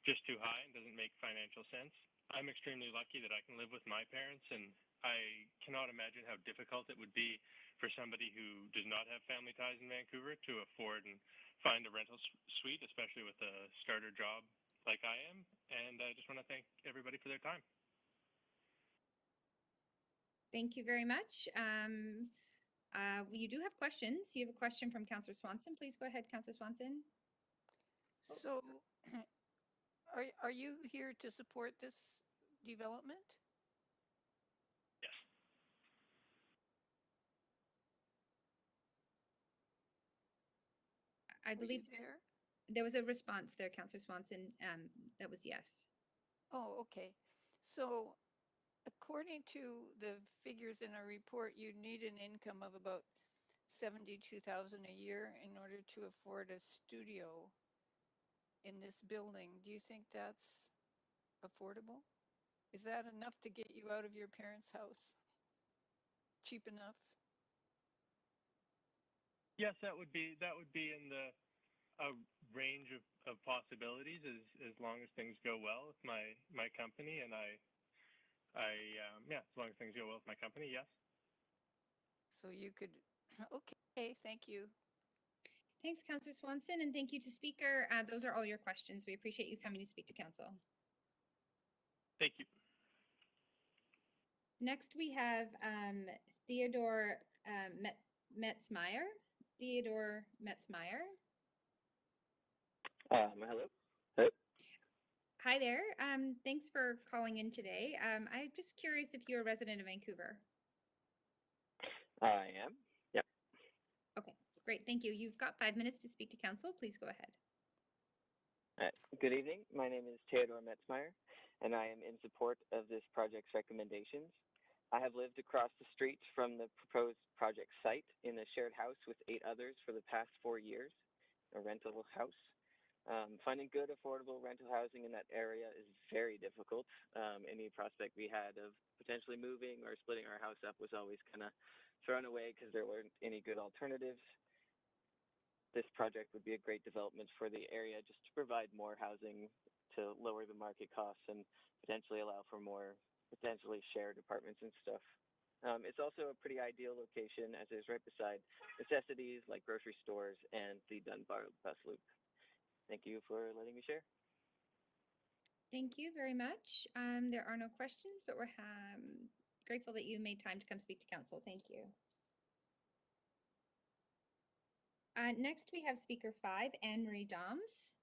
just too high and doesn't make financial sense. I'm extremely lucky that I can live with my parents, and I cannot imagine how difficult it would be for somebody who does not have family ties in Vancouver to afford and find a rental suite, especially with a starter job like I am. And I just want to thank everybody for their time. Thank you very much. You do have questions. You have a question from Councillor Swanson. Please go ahead, Councillor Swanson. So are you here to support this development? Yes. I believe there was a response there, Councillor Swanson. That was yes. Oh, okay. So according to the figures in our report, you need an income of about 72,000 a year in order to afford a studio in this building. Do you think that's affordable? Is that enough to get you out of your parents' house? Cheap enough? Yes, that would be in the range of possibilities as long as things go well with my company, and yeah, as long as things go well with my company, yes. So you could, okay, thank you. Thanks, Councillor Swanson, and thank you to speaker. Those are all your questions. We appreciate you coming to speak to council. Thank you. Next, we have Theodore Metzmeyer. Theodore Metzmeyer. Hello. Hey. Hi there. Thanks for calling in today. I'm just curious if you're a resident of Vancouver. I am. Yep. Okay, great. Thank you. You've got 5 minutes to speak to council. Please go ahead. All right. Good evening. My name is Theodore Metzmeyer, and I am in support of this project's recommendations. I have lived across the street from the proposed project site in a shared house with 8 others for the past 4 years, a rental house. Finding good, affordable rental housing in that area is very difficult. Any prospect we had of potentially moving or splitting our house up was always kind of thrown away because there weren't any good alternatives. This project would be a great development for the area just to provide more housing to lower the market costs and potentially allow for more potentially shared apartments and stuff. It's also a pretty ideal location as it's right beside necessities like grocery stores and the Dunbar bus loop. Thank you for letting me share. Thank you very much. There are no questions, but we're grateful that you made time to come speak to council. Thank you. Next, we have speaker 5, Anne-Marie Doms.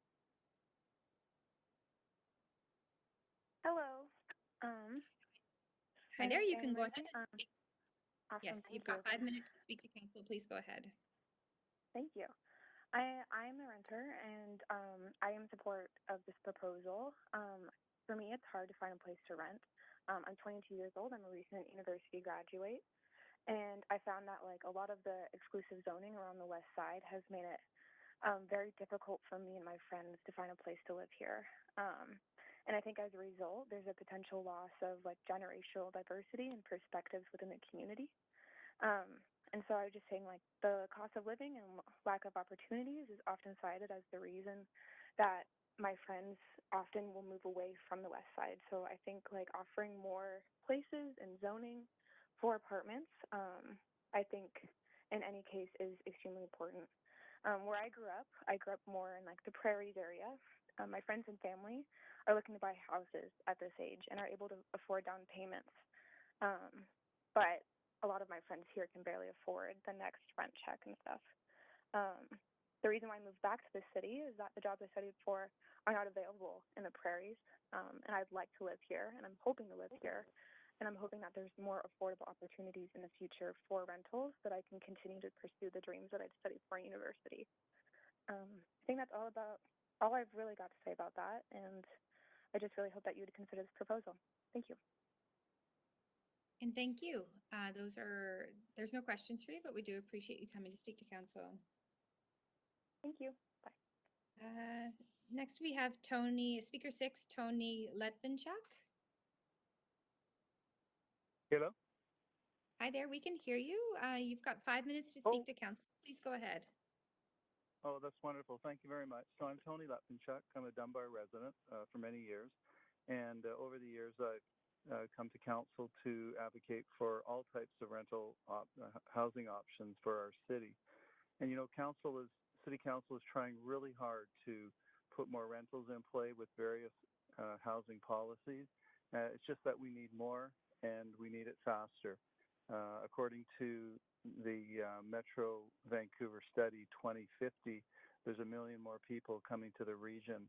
Hello. Hi there, you can go Rich. ahead and speak. Yes, Awesome, you've thank got you. 5 minutes to speak to council. Please go ahead. Thank you. I'm a renter and I am in support of this proposal. For me, it's hard to find a place to rent. I'm 22 years old. I'm a recent university graduate. And I found that like a lot of the exclusive zoning around the west side has made it very difficult for me and my friends to find a place to live here. And I think as a result, there's a potential loss of like generational diversity and perspectives within the community. And so I was just saying like the cost of living and lack of opportunities is often cited as the reason that my friends often will move away from the west side. So I think like offering more places and zoning for apartments, I think in any case is extremely important. Where I grew up more in like the prairies area. My friends and family are looking to buy houses at this age and are able to afford down payments. But a lot of my friends here can barely afford the next rent check and stuff. The reason why I moved back to the city is that the jobs I studied for are not available in the prairies. And I'd like to live here, and I'm hoping to live here. And I'm hoping that there's more affordable opportunities in the future for rentals that I can continue to pursue the dreams that I'd studied for in university. I think that's all I've really got to say about that. And I just really hope that you would consider this proposal. Thank you. And thank you. There's no questions for you, but we do appreciate you coming to speak to council. Thank you. Bye. Next we have speaker 6, Tony Letvinchuk. Hello? Hi there, we can hear you. You've got 5 minutes to speak to council. Please go ahead. Oh, that's wonderful. Thank you very much. So I'm Tony Letvinchuk. I'm a Dunbar resident for many years. And over the years, I've come to council to advocate for all types of rental housing options for our city. And, you know, city council is trying really hard to put more rentals in play with various housing policies. It's just that we need more and we need it faster. According to the Metro Vancouver study 2050, there's 1 million more people coming to the region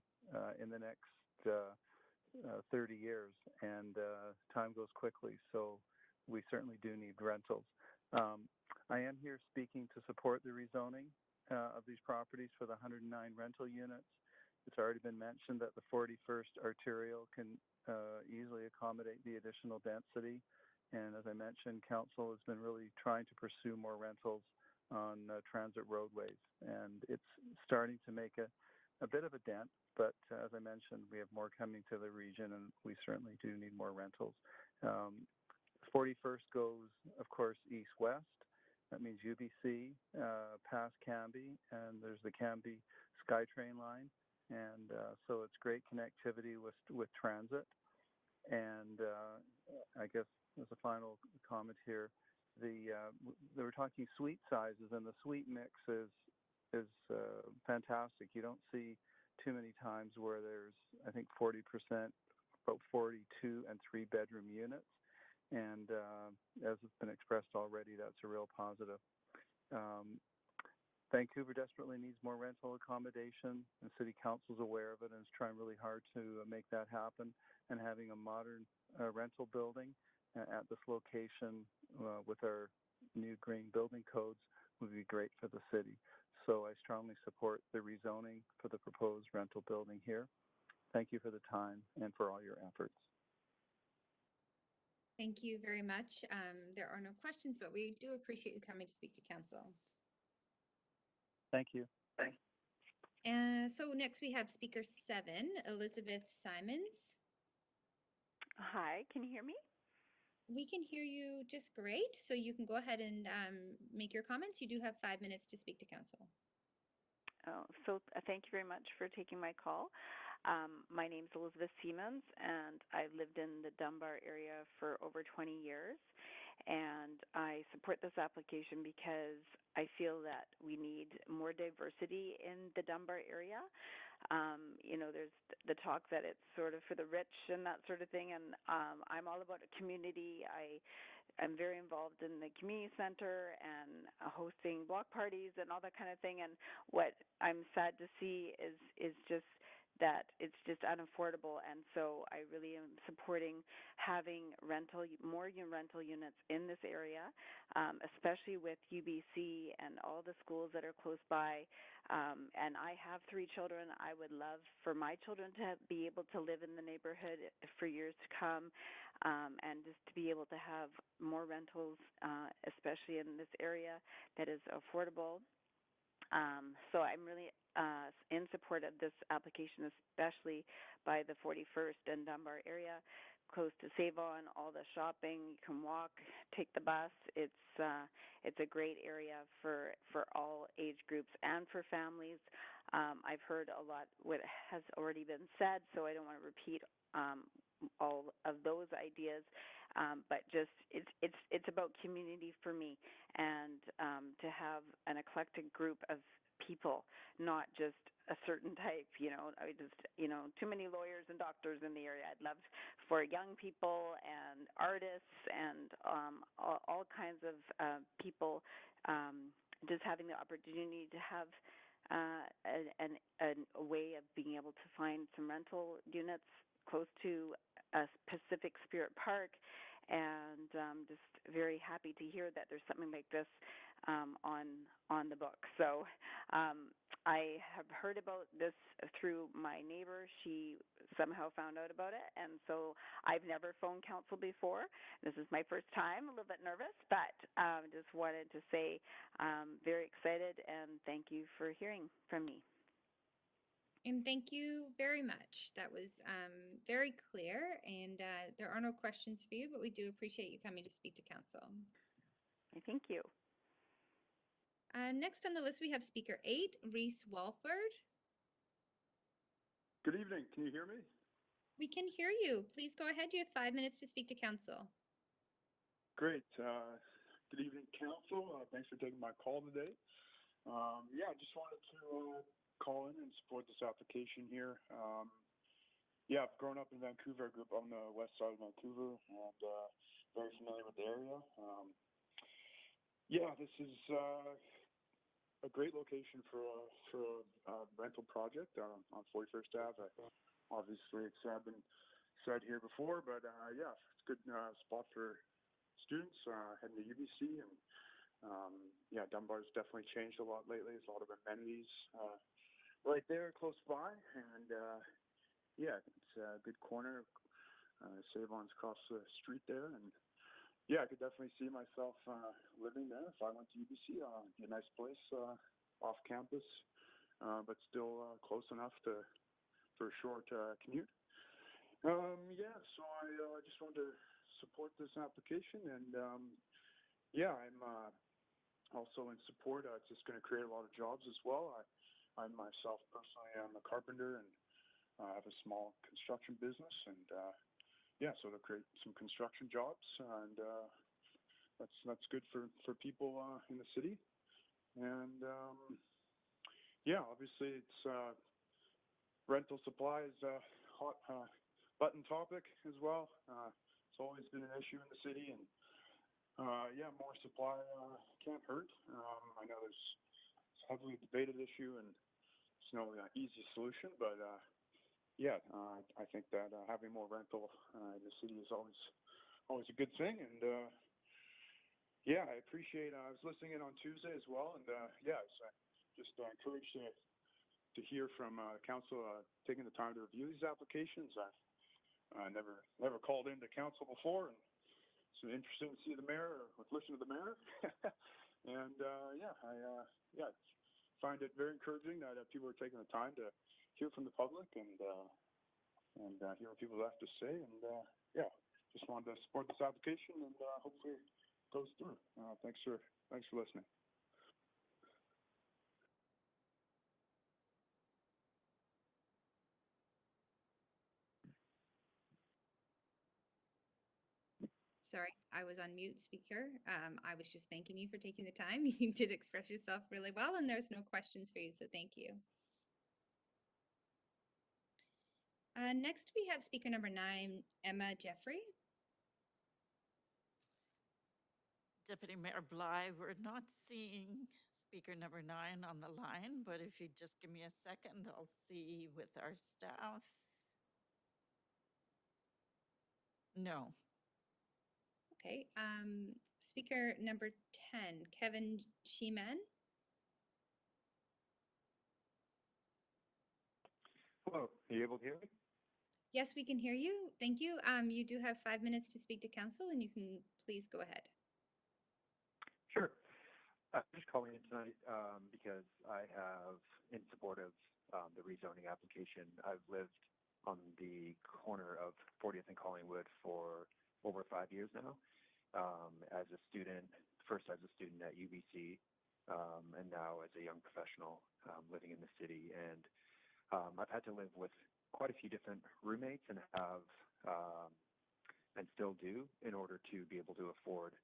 in the next 30 years, and time goes quickly, so we certainly do need rentals. I am here speaking to support the rezoning of these properties for the 109 rental units. It's already been mentioned that the 41st arterial can easily accommodate the additional density. And as I mentioned, council has been really trying to pursue more rentals on transit roadways. And it's starting to make a bit of a dent, but as I mentioned, we have more coming to the region and we certainly do need more rentals. 41st goes, of course, east-west. That means UBC, past Cambie, and there's the Cambie SkyTrain line. And so it's great connectivity with transit. And I guess as a final comment here, they were talking suite sizes, and the suite mix is fantastic. You don't see too many times where there's, I think, 40%, about 42 and 3-bedroom units. And as it's been expressed already, that's a real positive. Vancouver desperately needs more rental accommodation, and City Council's aware of it and is trying really hard to make that happen. And having a modern rental building at this location with our new green building codes would be great for the city. So I strongly support the rezoning for the proposed rental building here. Thank you for the time and for all your efforts. Thank you very much. There are no questions, but we do appreciate you coming to speak to council. Thank you. So next we have speaker 7, Elizabeth Simons. Hi, can you hear me? We can hear you just great. So you can go ahead and make your comments. You do have 5 minutes to speak to council. Thank you very much for taking my call. My name is Elizabeth Siemens, and I've lived in the Dunbar area for over 20 years. And I support this application because I feel that we need more diversity in the Dunbar area. You know, there's the talk that it's sort of for the rich and that sort of thing, and I'm all about a community. I'm very involved in the community center and hosting block parties and all that kind of thing. And what I'm sad to see is just that it's just unaffordable. And so I really am supporting having more rental units in this area, especially with UBC and all the schools that are close by. And I have 3 children. I would love for my children to be able to live in the neighborhood for years to come, and just to be able to have more rentals, especially in this area that is affordable. So I'm really in support of this application, especially by the 41st and Dunbar area, close to Save-On, all the shopping. You can walk, take the bus. It's a great area for all age groups and for families. I've heard a lot what has already been said, so I don't want to repeat all of those ideas. But just it's about community for me, and to have an eclectic group of people, not just a certain type. Too many lawyers and doctors in the area. I'd love for young people and artists and all kinds of people, just having the opportunity to have a way of being able to find some rental units close to a Pacific Spirit Park, and just very happy to hear that there's something like this on the book. So I have heard about this through my neighbor. She somehow found out about it, and so I've never phoned council before. This is my first time, a little bit nervous, but just wanted to say very excited, and thank you for hearing from me. And thank you very much. That was very clear, and there are no questions for you, but we do appreciate you coming to speak to council. Thank you. Next on the list, we have Speaker 8, Reese Walford. Good evening. Can you hear me? We can hear you. Please go ahead. You have 5 minutes to speak to council. Great. Good evening, council. Thanks for taking my call today. I just wanted to call in and support this application here. I've grown up in Vancouver. I grew up on the west side of Vancouver, and very familiar with the area. This is a great location for a rental project on 41st Ave. Obviously, it's been said here before, but it's a good spot for students heading to UBC. And Dunbar's definitely changed a lot lately. There's a lot of amenities right there close by, and it's a good corner. Save-On's across the street there, and I could definitely see myself living there if I went to UBC. Be a nice place off campus, but still close enough for a short commute. So I just wanted to support this application, and I'm also in support. It's just going to create a lot of jobs as well. I myself personally am a carpenter, and I have a small construction business, and so to create some construction jobs, and that's good for people in the city. And obviously it's rental supply is a hot button topic as well. It's always been an issue in the city, and more supply can't hurt. I know it's a heavily debated issue, and it's no easy solution, but I think that having more rental in the city is always a good thing. And I appreciate. I was listening in on Tuesday as well, and just encouraged to hear from council taking the time to review these applications. I never called into council before, and it's interesting to see the mayor or listen to the mayor. And I find it very encouraging that people are taking the time to hear from the public and hear what people have to say. And just wanted to support this application, and hopefully it goes through. Thanks for listening. Sorry, I was on mute, speaker. I was just thanking you for taking the time. You did express yourself really well, and there's no questions for you, so thank you. Next, we have speaker number 9, Emma Jeffrey. Deputy Mayor Bly, we're not seeing speaker number 9 on the line, but if you just give me a second, I'll see with our staff. No. Okay, speaker number 10, Kevin Sheeman. Hello, are you able to hear me? Yes, we can hear you. Thank you. You do have 5 minutes to speak to council, and you can please go ahead. Sure. I'm just calling in tonight because I have, in support of the rezoning application, I've lived on the corner of 40th and Collingwood for over 5 years now. As a student, first as a student at UBC, and now as a young professional living in the city. And I've had to live with quite a few different roommates and have, and still do, in order to be able to afford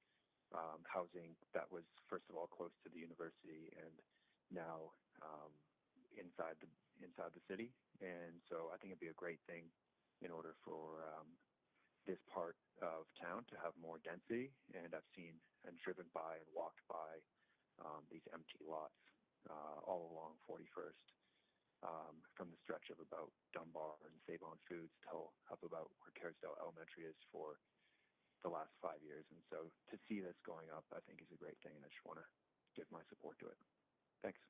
housing that was, first of all, close to the university and now inside the city. And so I think it'd be a great thing in order for this part of town to have more density. And I've seen and driven by and walked by these empty lots all along 41st, from the stretch of about Dunbar and Save-On Foods till up about where Kerrisdale Elementary is for the last 5 years. And so to see this going up, I think is a great thing, and I just want to give my support to it. Thanks.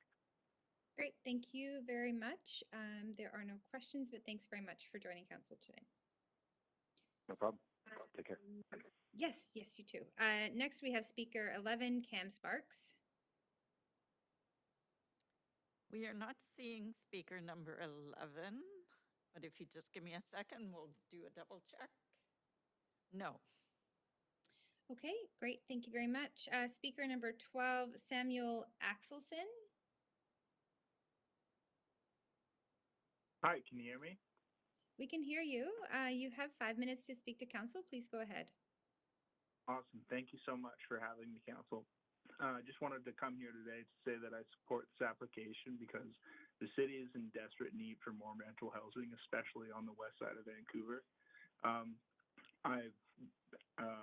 Great, thank you very much. There are no questions, but thanks very much for joining council today. No problem. Take care. Yes, yes, you too. Next, we have speaker 11, Cam Sparks. We are not seeing speaker number 11, but if you just give me a second, we'll do a double check. No. Okay, great. Thank you very much. Speaker number 12, Samuel Axelson. Hi, can you hear me? We can hear you. You have 5 minutes to speak to council. Please go ahead. Awesome. Thank you so much for having me, council. I just wanted to come here today to say that I support this application because the city is in desperate need for more rental housing, especially on the west side of Vancouver. I've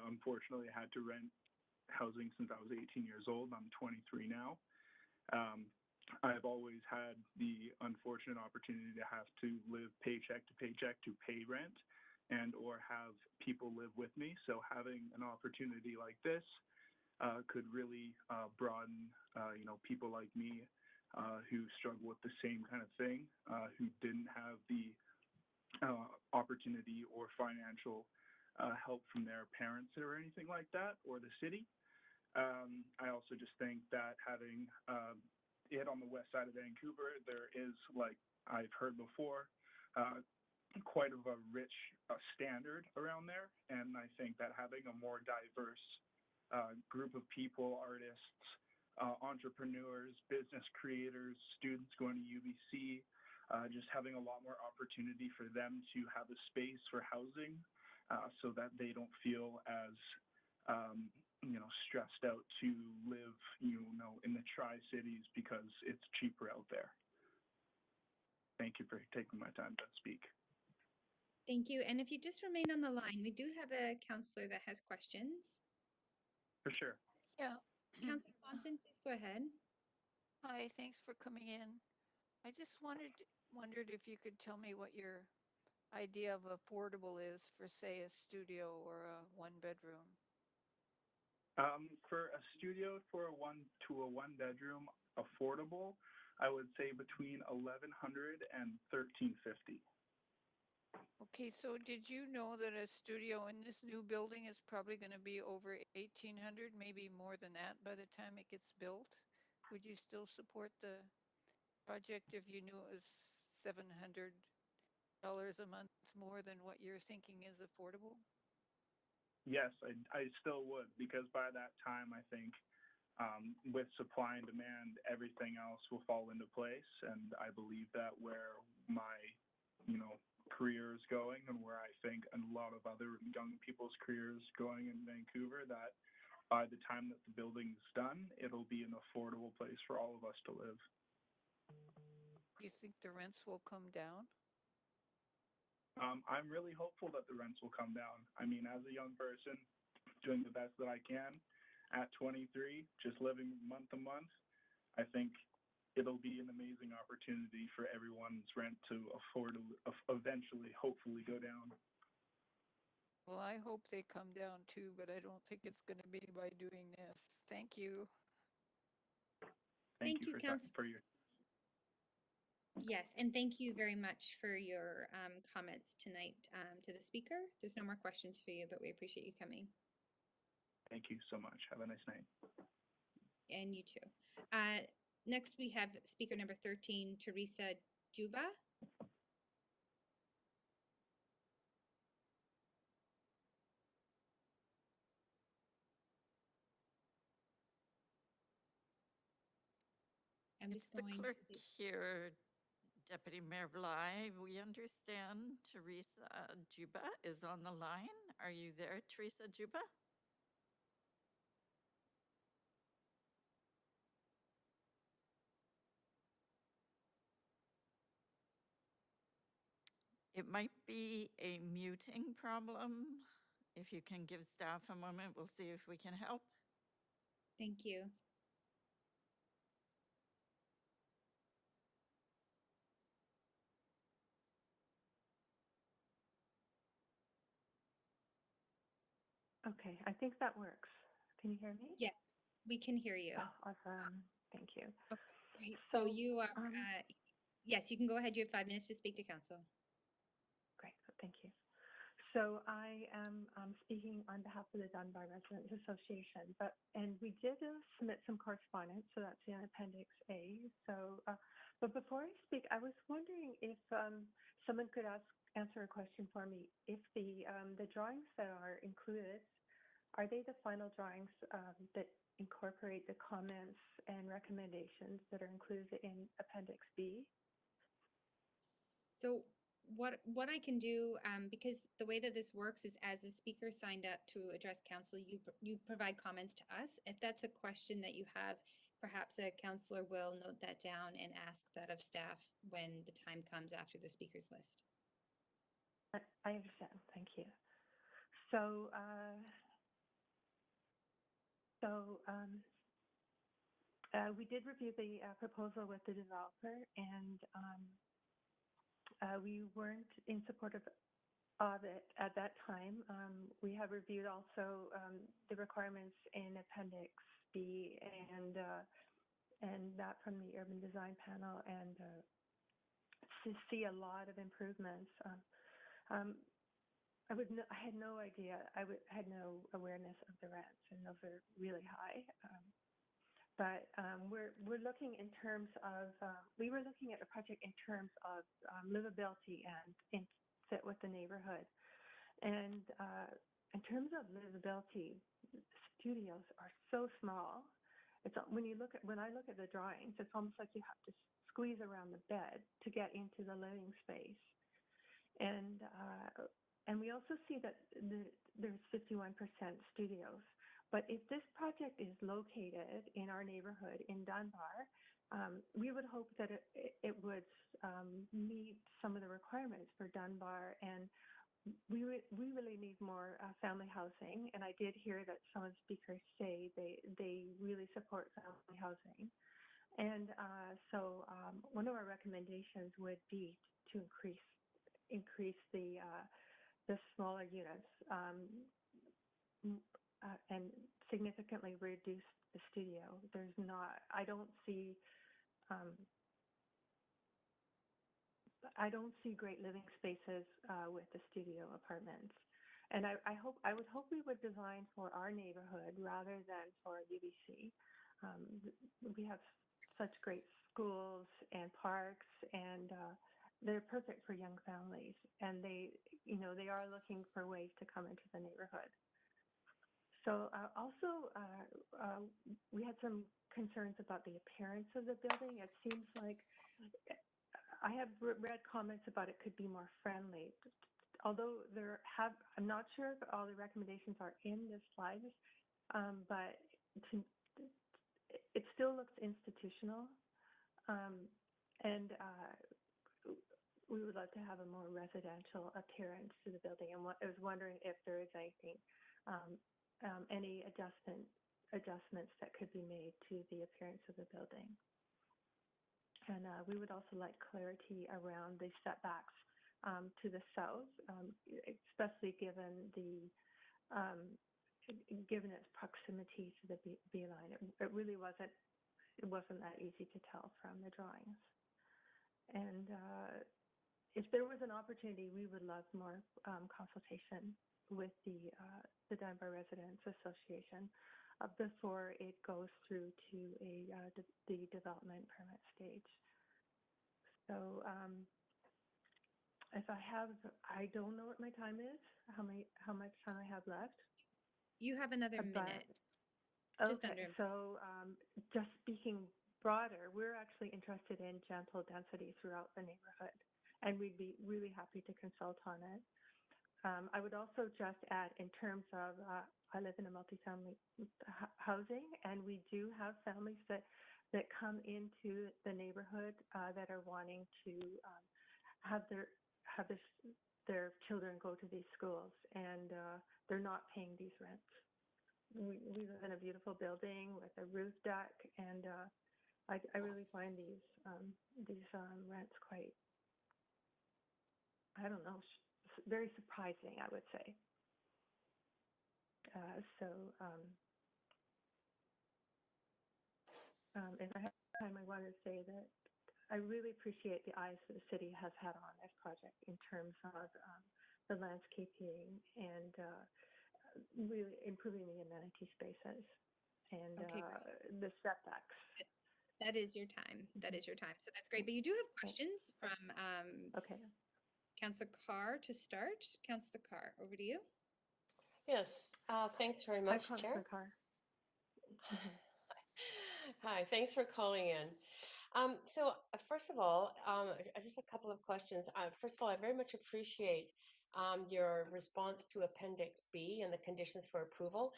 unfortunately had to rent housing since I was 18 years old. I'm 23 now. I've always had the unfortunate opportunity to have to live paycheck to paycheck to pay rent and or have people live with me. So having an opportunity like this could really broaden, people like me who struggle with the same kind of thing, who didn't have the opportunity or financial help from their parents or anything like that, or the city. I also just think that having it on the west side of Vancouver, there is, like I've heard before, quite of a rich standard around there. And I think that having a more diverse group of people, artists, entrepreneurs, business creators, students going to UBC, just having a lot more opportunity for them to have a space for housing so that they don't feel as stressed out to live, in the Tri-Cities because it's cheaper out there. Thank you for taking my time to speak. Thank you. And if you just remain on the line, we do have a counselor that has questions. For sure. Yeah. Councilor Swanson, please go ahead. Hi, thanks for coming in. I just wondered if you could tell me what your idea of affordable is for, say, a studio or a one-bedroom. For a studio for a one bedroom affordable, I would say between $1,100 and $1,350. Okay, so did you know that a studio in this new building is probably going to be over $1,800, maybe more than that by the time it gets built? Would you still support the project if you knew it was $700 a month more than what you're thinking is affordable? Yes, I still would, because by that time, I think with supply and demand, everything else will fall into place. And I believe that where my, career is going and where I think a lot of other young people's careers going in Vancouver, that by the time that the building's done, it'll be an affordable place for all of us to live. Do you think the rents will come down? I'm really hopeful that the rents will come down. I mean, as a young person, doing the best that I can at 23, just living month to month, I think it'll be an amazing opportunity for everyone's rent to eventually, hopefully, go down. Well, I hope they come down too, but I don't think it's going to be by doing this. Thank you. Thank you, Councillor. for your. Yes, and thank you very much for your comments tonight to the speaker. There's no more questions for you, but we appreciate you coming. Thank you so much. Have a nice night. And you too. Next, we have speaker number 13, Teresa Juba. I'm just going Clerk to here, Deputy Mayor Bly. We understand Teresa Juba is on the line. Are you there, Teresa Juba? It might be a muting problem. If you can give staff a moment, we'll see if we can help. Thank you. Okay, I think that works. Can you hear me? Yes, we can hear you. Oh, awesome. Thank you. Okay, great. So you are, yes, you can go ahead. You have 5 minutes to speak to council. Great, thank you. So I am speaking on behalf of the Dunbar Residents Association, and we did submit some correspondence, so that's in Appendix A. So, but before I speak, I was wondering if someone could answer a question for me. If the drawings that are included, are they the final drawings that incorporate the comments and recommendations that are included in Appendix B? So what I can do, because the way that this works is as a speaker signed up to address council, you provide comments to us. If that's a question that you have, perhaps a councillor will note that down and ask that of staff when the time comes after the speakers list. I understand. Thank you. So, we did review the proposal with the developer, and we weren't in support of it at that time. We have reviewed also the requirements in Appendix B and that from the Urban Design Panel, and to see a lot of improvements. I had no idea. I had no awareness of the rents, and those are really high. But we're looking in terms of, we were looking at a project in terms of livability and fit with the neighborhood. And in terms of livability, studios are so small. It's when I look at the drawings, it's almost like you have to squeeze around the bed to get into the living space. And we also see that there's 51% studios. But if this project is located in our neighborhood in Dunbar, we would hope that it would meet some of the requirements for Dunbar, and we really need more family housing. And I did hear that some of the speakers say they really support family housing. And so one of our recommendations would be to increase the smaller units. And significantly reduce the studio. I don't see great living spaces with the studio apartments. And I would hope we would design for our neighborhood rather than for UBC. We have such great schools and parks, and they're perfect for young families. And they are looking for ways to come into the neighborhood. So also, we had some concerns about the appearance of the building. It seems like I have read comments about it could be more friendly. Although I'm not sure if all the recommendations are in this slide, but it still looks institutional. And we would love to have a more residential appearance to the building. And I was wondering if there is anything, any adjustment adjustments that could be made to the appearance of the building. And we would also like clarity around the setbacks to the south, especially given given its proximity to the B line. It really wasn't that easy to tell from the drawings. And if there was an opportunity, we would love more consultation with the Dunbar Residents Association before it goes through to the development permit stage. So if I don't know what my time is, how much time I have left. You have another minute. Just under. So just speaking broader, we're actually interested in gentle density throughout the neighborhood, and we'd be really happy to consult on it. I would also just add, in terms of, I live in a multifamily housing, and we do have families that come into the neighborhood that are wanting to have their children go to these schools, and they're not paying these rents. We live in a beautiful building with a roof deck, and I really find these rents quite, I don't know, very surprising, I would say. If I have time, I want to say that I really appreciate the eyes that the city has had on this project in terms of the landscaping and really improving the amenity spaces and the setbacks. That is your time. That is your time. So that's great. But you do have questions from Councillor Carr to start. Councillor Carr, over to you. Yes, thanks very much, Chair. Carr. Hi, thanks for calling in. So first of all, just a couple of questions. First of all, I very much appreciate your response to Appendix B and the conditions for approval.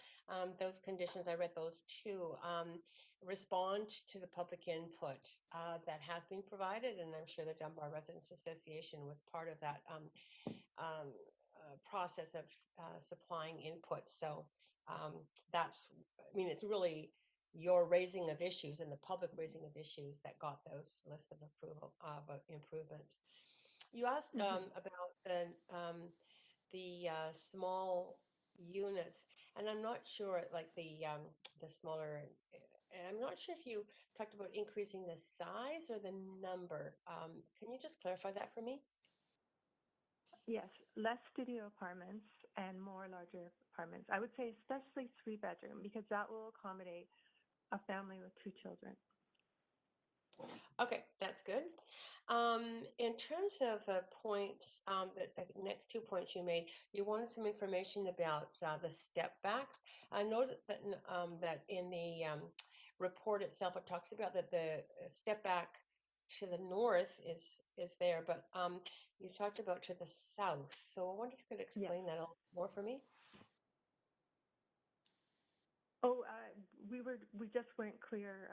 Those conditions, I read those too, respond to the public input that has been provided, and I'm sure the Dunbar Residents Association was part of that process of supplying input. So it's really your raising of issues and the public raising of issues that got those list of approval improvements. You asked about the small units, and I'm not sure, like the smaller. I'm not sure if you talked about increasing the size or the number. Can you just clarify that for me? Yes, less studio apartments and more larger apartments. I would say especially 3-bedroom, because that will accommodate a family with 2 children. Okay, that's good. In terms of points, the next 2 points you made, you wanted some information about the step backs. I noted that in the report itself, it talks about that the step back to the north is there, but you talked about to the south. So I wonder if you could explain that a little more for me. Oh, we just weren't clear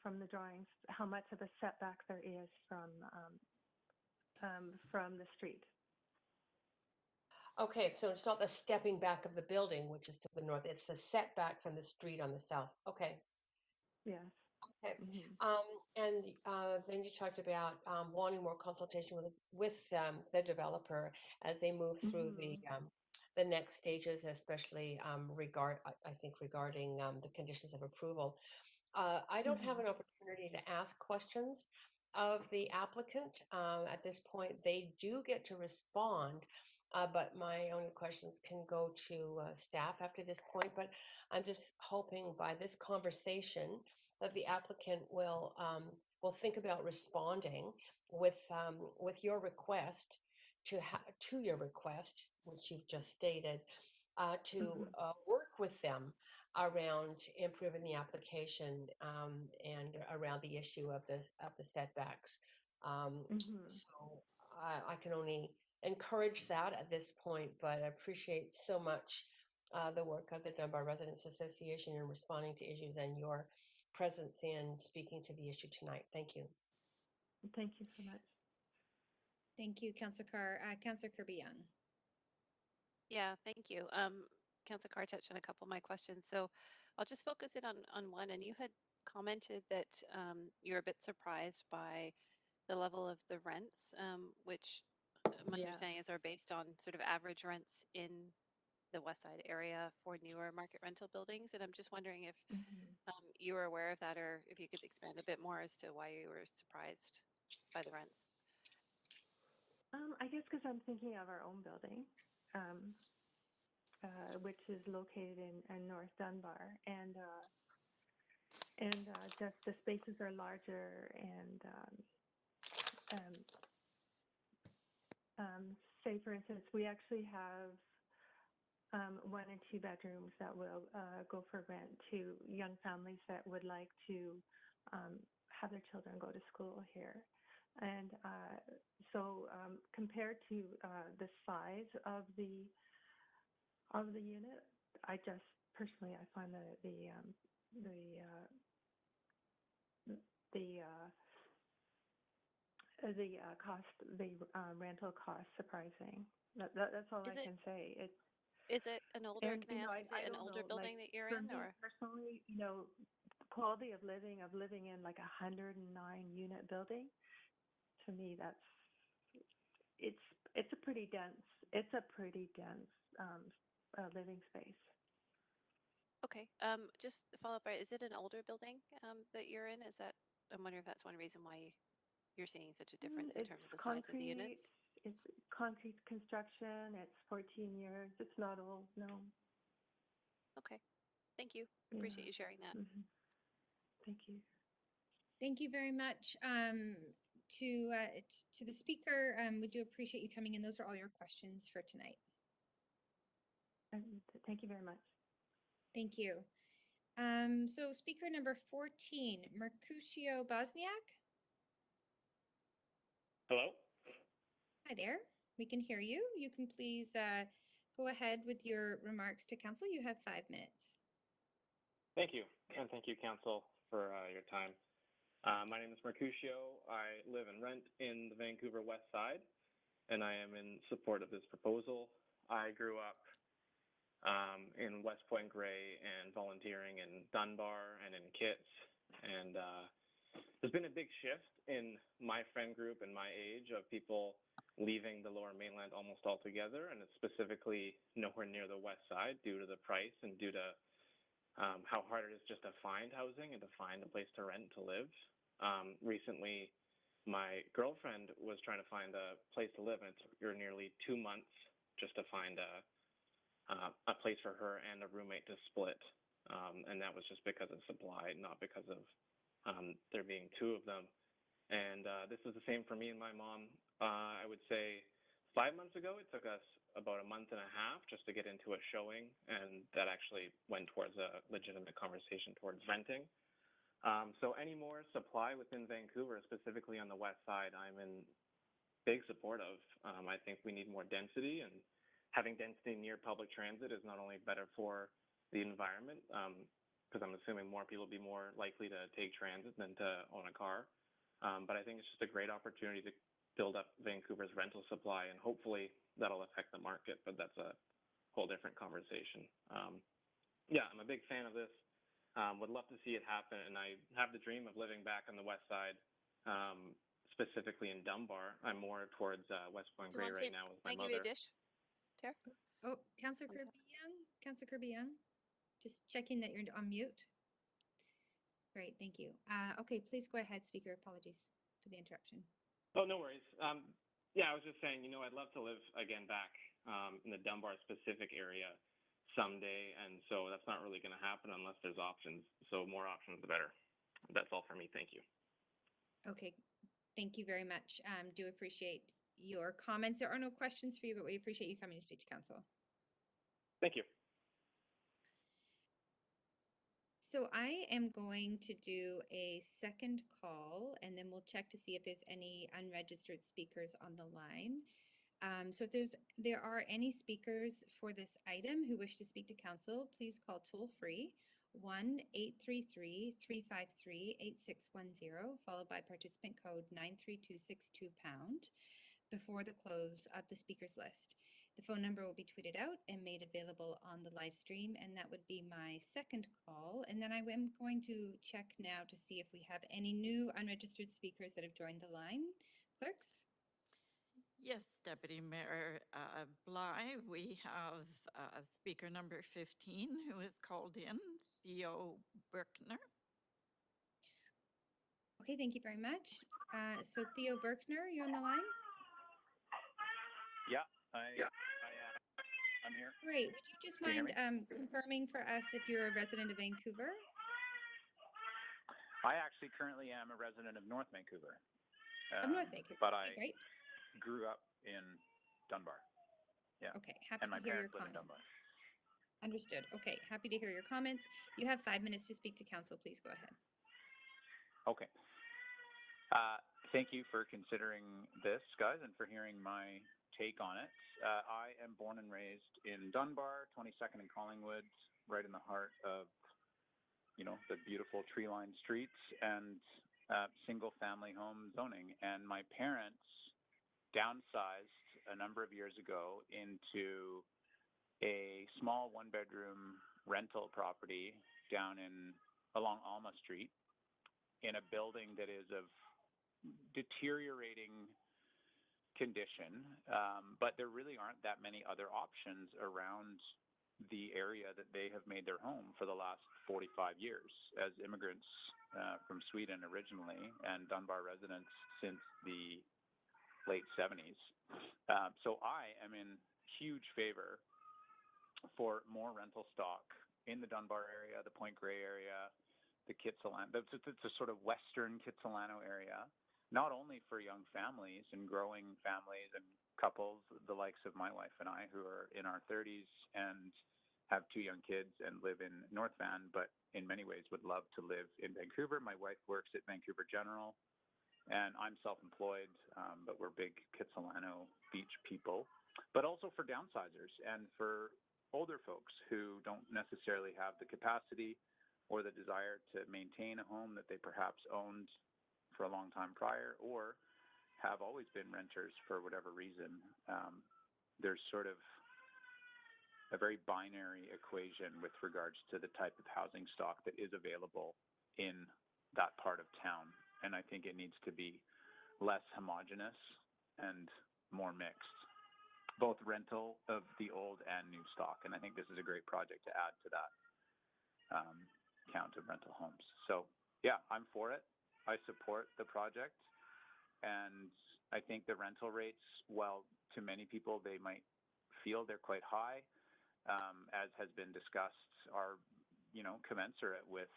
from the drawings how much of a setback there is from the street. Okay, so it's not the stepping back of the building, which is to the north. It's the setback from the street on the south. Okay. Yes. Okay. And then you talked about wanting more consultation with the developer as they move through the next stages, especially regarding the conditions of approval. I don't have an opportunity to ask questions of the applicant at this point. They do get to respond, but my only questions can go to staff after this point. But I'm just hoping by this conversation that the applicant will think about responding with your request to your request, which you've just stated, to work with them around improving the application and around the issue of the setbacks. So I can only encourage that at this point, but I appreciate so much the work of the Dunbar Residents Association in responding to issues and your presence in speaking to the issue tonight. Thank you. Thank you so much. Thank you, Councillor Carr. Councillor Kirby-Young. Yeah, thank you. Councillor Carr touched on a couple of my questions, so I'll just focus in on one. And you had commented that you're a bit surprised by the level of the rents, which my understanding is are based on sort of average rents in the West Side area for newer market rental buildings. And I'm just wondering if you were aware of that, or if you could expand a bit more as to why you were surprised by the rents. I guess because I'm thinking of our own building, which is located in North Dunbar, and just the spaces are larger, and say for instance, we actually have 1 and 2 bedrooms that will go for rent to young families that would like to have their children go to school here. And so compared to the size of the unit, I just personally, I find the rental cost surprising. That's all I can say. Is it an older? And, Can I ask? Is it an older building that you're in, or personally, quality of living in like 109 unit building, to me, it's a pretty dense living space. Okay. Just to follow up, is it an older building that you're in? Is that, I'm wondering if that's one reason why you're seeing such a difference in terms of the size of the units. It's concrete construction. It's 14 years. It's not old, no. Okay. Thank you. Appreciate you sharing that. Thank you. Thank you very much. To the speaker, we do appreciate you coming in. Those are all your questions for tonight. Thank you very much. Thank you. So speaker number 14, Mercutio Bosniak. Hello? Hi there. We can hear you. You can please go ahead with your remarks to council. You have 5 minutes. Thank you. And thank you, council, for your time. My name is Mercutio. I live and rent in the Vancouver West Side, and I am in support of this proposal. I grew up in West Point Grey and volunteering in Dunbar and in Kitts. And there's been a big shift in my friend group and my age of people leaving the Lower Mainland almost altogether, and it's specifically nowhere near the West Side due to the price and due to how hard it is just to find housing and to find a place to rent to live. Recently, my girlfriend was trying to find a place to live, and it took her nearly 2 months just to find a place for her and a roommate to split. And that was just because of supply, not because of there being 2 of them. And this is the same for me and my mom. I would say 5 months ago, it took us about a month and a half just to get into a showing, and that actually went towards a legitimate conversation towards renting. So any more supply within Vancouver, specifically on the West Side, I'm in big support of. I think we need more density, and having density near public transit is not only better for the environment, because I'm assuming more people will be more likely to take transit than to own a car. But I think it's just a great opportunity to build up Vancouver's rental supply, and hopefully that'll affect the market, but that's a whole different conversation. Yeah, I'm a big fan of this. Would love to see it happen, and I have the dream of living back on the West Side, specifically in Dunbar. I'm more towards West Point Grey right now with my mother. Can I give you a dish, Tara? Oh, Councillor Kirby-Young? Councillor Kirby-Young? Just checking that you're on mute. Great, thank you. Okay, please go ahead, speaker. Apologies for the interruption. Oh, no worries. Yeah, I was just saying, I'd love to live again back in the Dunbar specific area someday, and so that's not really going to happen unless there's options. So more options, the better. That's all for me. Thank you. Okay, thank you very much. Do appreciate your comments. There are no questions for you, but we appreciate you coming to speak to council. Thank you. So I am going to do a second call, and then we'll check to see if there's any unregistered speakers on the line. So if there are any speakers for this item who wish to speak to council, please call toll-free 1-833-353-8610, followed by participant code 93262# before the close of the speakers list. The phone number will be tweeted out and made available on the live stream, and that would be my second call. And then I am going to check now to see if we have any new unregistered speakers that have joined the line. Clerks? Yes, Deputy Mayor Bly, we have speaker number 15 who is called in, Theo Berkner. Okay, thank you very much. So Theo Berkner, you on the line? Yeah, I'm here. Great. Would you just Can you mind hear confirming for us if you're a resident of Vancouver? I actually currently am a resident of North Vancouver. Of North Vancouver. But Okay, great. grew up in Dunbar. Yeah. Okay, happy And my to hear your parents live in comments. Dunbar. Understood. Okay, happy to hear your comments. You have 5 minutes to speak to council. Please go ahead. Okay. Thank you for considering this, guys, and for hearing my take on it. I am born and raised in Dunbar, 22nd and Collingwood, right in the heart of, the beautiful tree-lined streets and single-family home zoning. And my parents downsized a number of years ago into a small one-bedroom rental property down along Alma Street in a building that is of deteriorating condition, but there really aren't that many other options around the area that they have made their home for the last 45 years as immigrants from Sweden originally and Dunbar residents since the late 70s. So I am in huge favor for more rental stock in the Dunbar area, the Point Grey area, the Kitsilano, the sort of western Kitsilano area, not only for young families and growing families and couples, the likes of my wife and I, who are in our 30s and have 2 young kids and live in North Van, but in many ways would love to live in Vancouver. My wife works at Vancouver General, and I'm self-employed, but we're big Kitsilano beach people, but also for downsizers and for older folks who don't necessarily have the capacity or the desire to maintain a home that they perhaps owned for a long time prior or have always been renters for whatever reason. There's sort of a very binary equation with regards to the type of housing stock that is available in that part of town. And I think it needs to be less homogenous and more mixed, both rental of the old and new stock. And I think this is a great project to add to that count of rental homes. So yeah, I'm for it. I support the project. And I think the rental rates, while to many people they might feel they're quite high, as has been discussed, are, commensurate with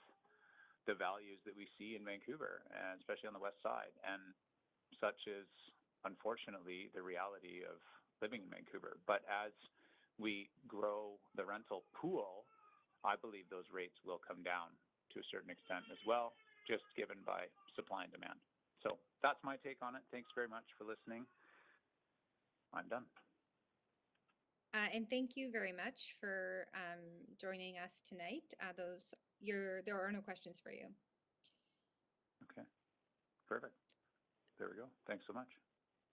the values that we see in Vancouver, and especially on the west side. And such is, unfortunately, the reality of living in Vancouver. But as we grow the rental pool, I believe those rates will come down to a certain extent as well, just given by supply and demand. So that's my take on it. Thanks very much for listening. I'm done. And thank you very much for joining us tonight. There are no questions for you. Okay, perfect. There we go. Thanks so much.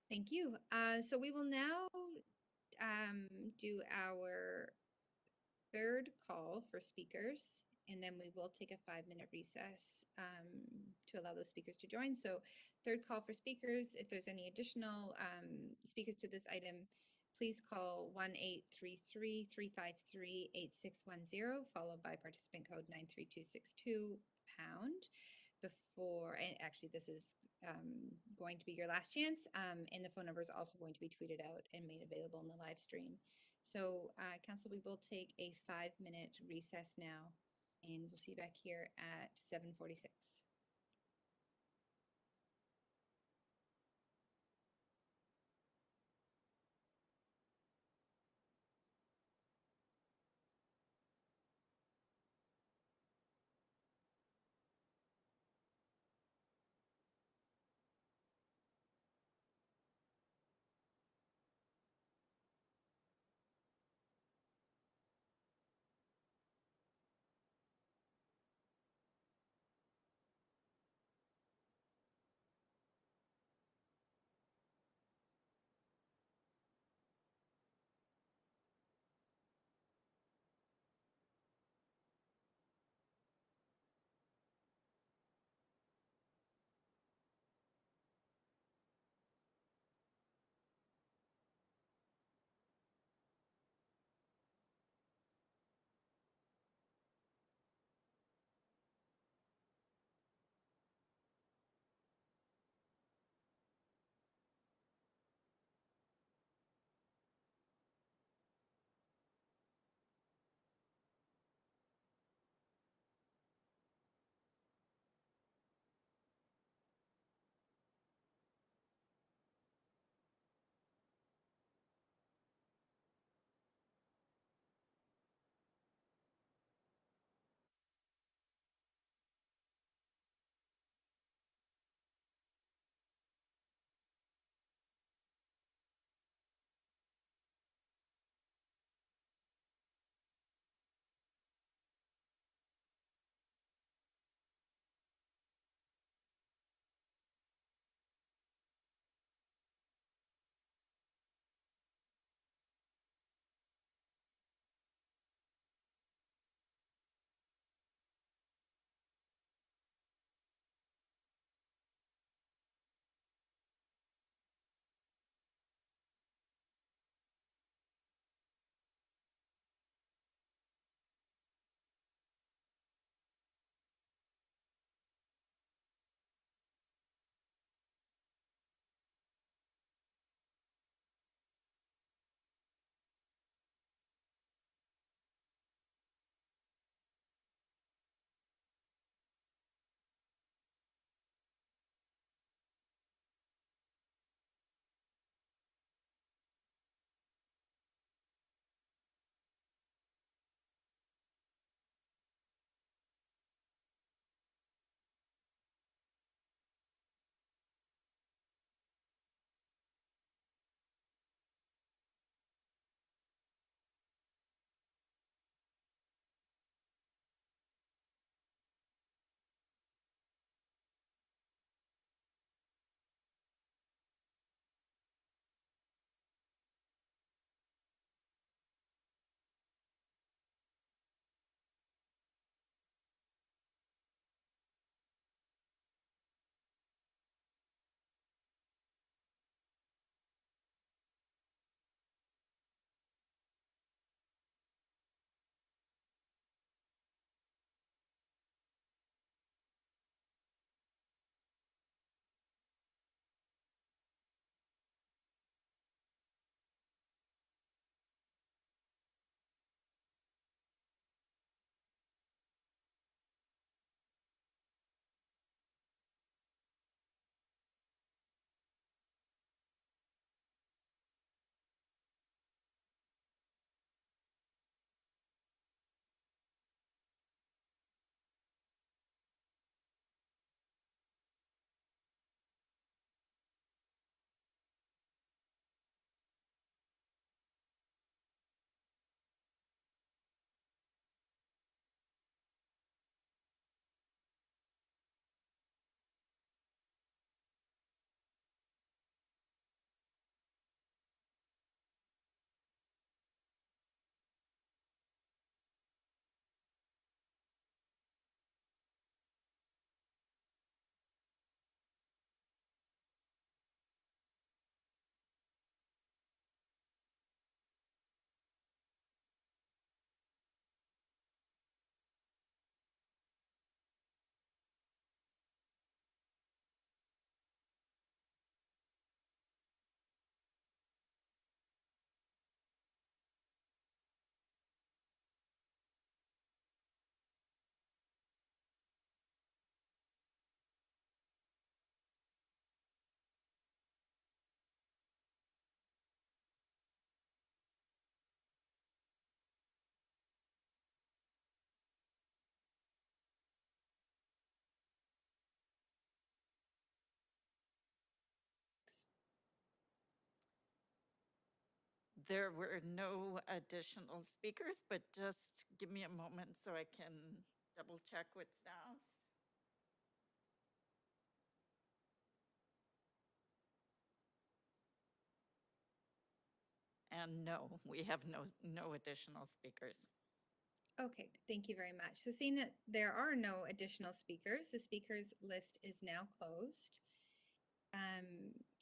Thank you. So we will now do our third call for speakers, and then we will take a 5-minute recess to allow those speakers to join. So third call for speakers. If there's any additional speakers to this item, please call 1-833-353-8610, followed by participant code 93262#. And actually this is going to be your last chance, and the phone number is also going to be tweeted out and made available in the live stream. So council, we will take a 5-minute recess now, and we'll see you back here at 7:46. There were no additional speakers, but just give me a moment so I can double check with staff. And no, we have no additional speakers. Okay, thank you very much. So seeing that there are no additional speakers, the speakers list is now closed.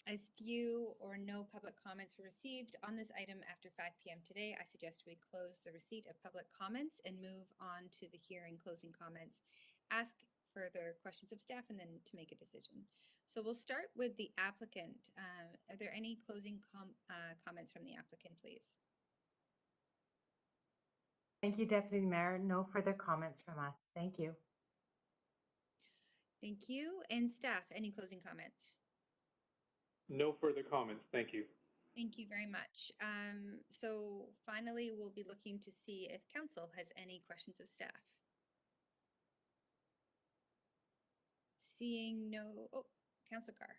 As few or no public comments were received on this item after 5 p.m. today, I suggest we close the receipt of public comments and move on to the hearing closing comments. Ask further questions of staff and then to make a decision. So we'll start with the applicant. Are there any closing comments from the applicant, please? Thank you, Deputy Mayor. No further comments from us. Thank you. Thank you. And staff, any closing comments? No further comments. Thank you. Thank you very much. So finally, we'll be looking to see if council has any questions of staff. Seeing no, oh, Councillor Carr.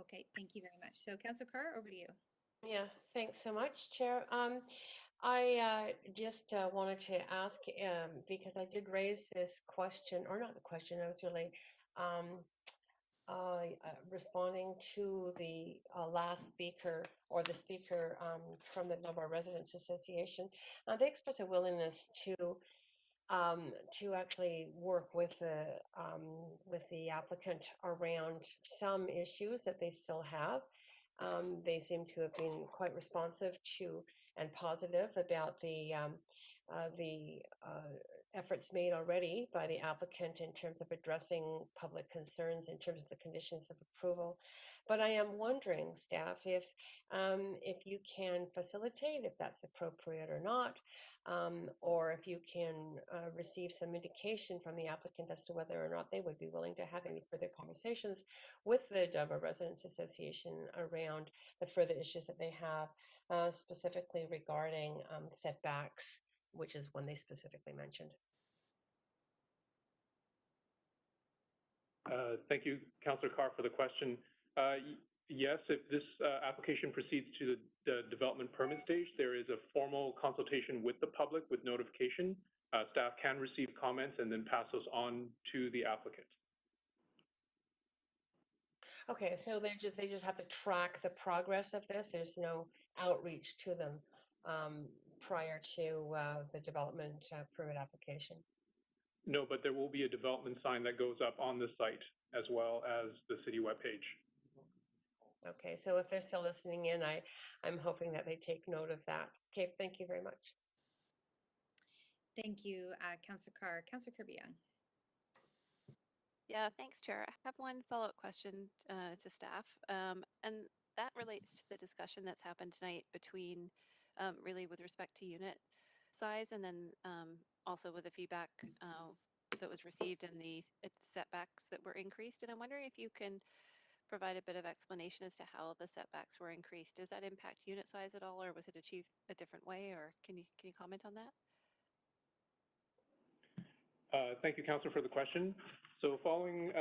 Okay, thank you very much. So Councillor Carr, over to you. Yeah, thanks so much, Chair. I just wanted to ask, because I did raise this question, or not the question, I was really responding to the last speaker, or the speaker from the Dunbar Residents Association. They expressed a willingness to actually work with the applicant around some issues that they still have. They seem to have been quite responsive to and positive about the efforts made already by the applicant in terms of addressing public concerns in terms of the conditions of approval. But I am wondering, staff, if you can facilitate, if that's appropriate or not, or if you can receive some indication from the applicant as to whether or not they would be willing to have any further conversations with the Dunbar Residents Association around the further issues that they have, specifically regarding setbacks, which is one they specifically mentioned. Thank you, Councillor Carr, for the question. Yes, if this application proceeds to the development permit stage, there is a formal consultation with the public with notification. Staff can receive comments and then pass those on to the applicant. Okay, so they just have to track the progress of this. There's no outreach to them prior to the development permit application. No, but there will be a development sign that goes up on the site as well as the city webpage. Okay, so if they're still listening in, I'm hoping that they take note of that. Okay, thank you very much. Thank you, Councillor Carr. Councillor Kirby-Young. Yeah, thanks, Chair. I have one follow-up question to staff, and that relates to the discussion that's happened tonight between really with respect to unit size and then also with the feedback that was received and the setbacks that were increased. And I'm wondering if you can provide a bit of explanation as to how the setbacks were increased. Does that impact unit size at all, or was it achieved a different way, or can you comment on that? Thank you, Councillor, for the question. So following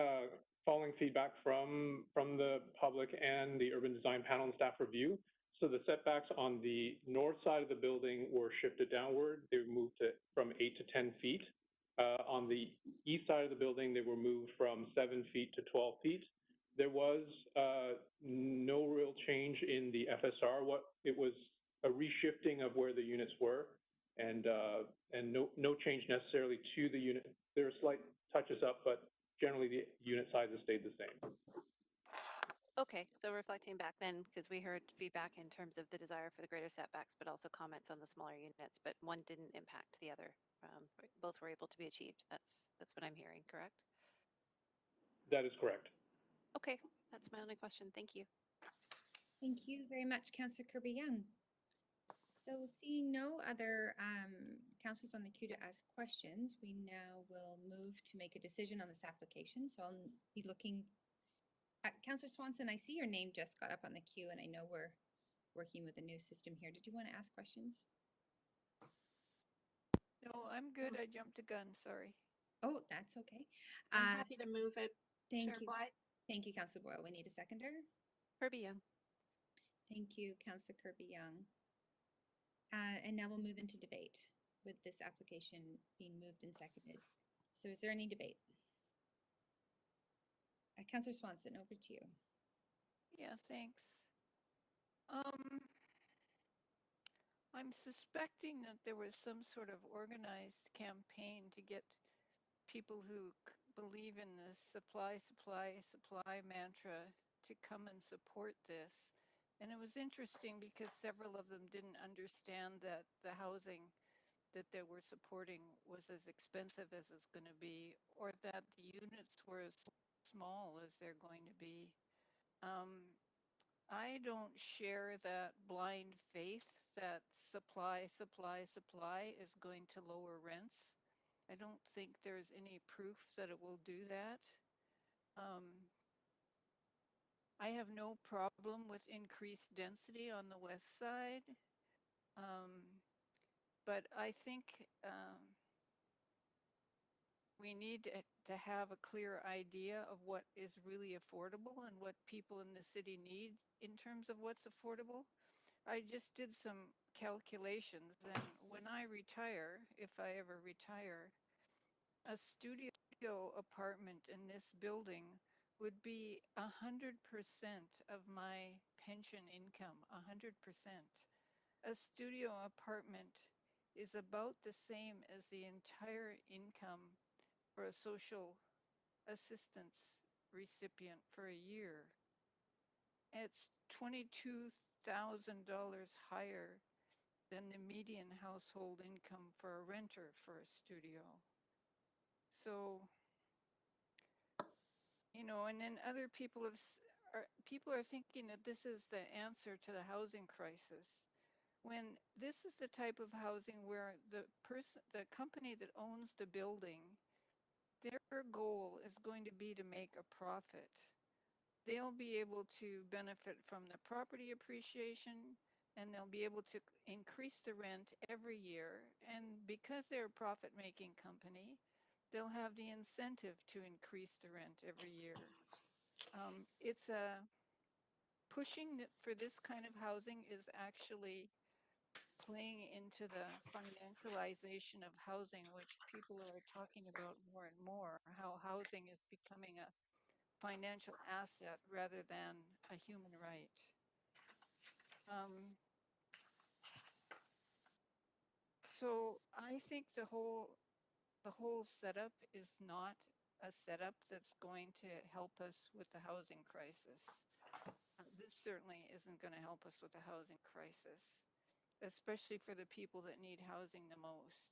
feedback from the public and the urban design panel and staff review, so the setbacks on the north side of the building were shifted downward. They were moved from 8 to 10 feet. On the east side of the building, they were moved from 7 feet to 12 feet. There was no real change in the FSR. It was a reshifting of where the units were, and no change necessarily to the unit. There are slight touches up, but generally the unit sizes stayed the same. Okay, so reflecting back then, because we heard feedback in terms of the desire for the greater setbacks, but also comments on the smaller units, but one didn't impact the other. Both were able to be achieved. That's what I'm hearing, correct? That is correct. Okay, that's my only question. Thank you. Thank you very much, Councillor Kirby-Young. So seeing no other councillors on the queue to ask questions, we now will move to make a decision on this application. So I'll be looking at Councillor Swanson. I see your name just got up on the queue, and I know we're working with a new system here. Did you want to ask questions? No, I'm good. I jumped a gun. Sorry. Oh, that's okay. I'm happy to move it. Thank Chair you. Blythe. Thank you, Councillor Boyle. We need a seconder. Kirby-Young. Thank you, Councillor Kirby-Young. And now we'll move into debate with this application being moved and seconded. So is there any debate? Councillor Swanson, over to you. Yeah, thanks. I'm suspecting that there was some sort of organized campaign to get people who believe in this supply mantra to come and support this. And it was interesting because several of them didn't understand that the housing that they were supporting was as expensive as it's going to be, or that the units were as small as they're going to be. I don't share that blind faith that supply is going to lower rents. I don't think there's any proof that it will do that. I have no problem with increased density on the west side, but I think we need to have a clear idea of what is really affordable and what people in the city need in terms of what's affordable. I just did some calculations, and when I retire, if I ever retire, a studio apartment in this building would be 100% of my pension income, 100%. A studio apartment is about the same as the entire income for a social assistance recipient for a year. It's $22,000 higher than the median household income for a renter for a studio. So, you know, and then other people are thinking that this is the answer to the housing crisis, when this is the type of housing where the company that owns the building, their goal is going to be to make a profit. They'll be able to benefit from the property appreciation, and they'll be able to increase the rent every year. And because they're a profit-making company, they'll have the incentive to increase the rent every year. It's pushing for this kind of housing is actually playing into the financialization of housing, which people are talking about more and more, how housing is becoming a financial asset rather than a human right. So I think the whole setup is not a setup that's going to help us with the housing crisis. This certainly isn't going to help us with the housing crisis, especially for the people that need housing the most.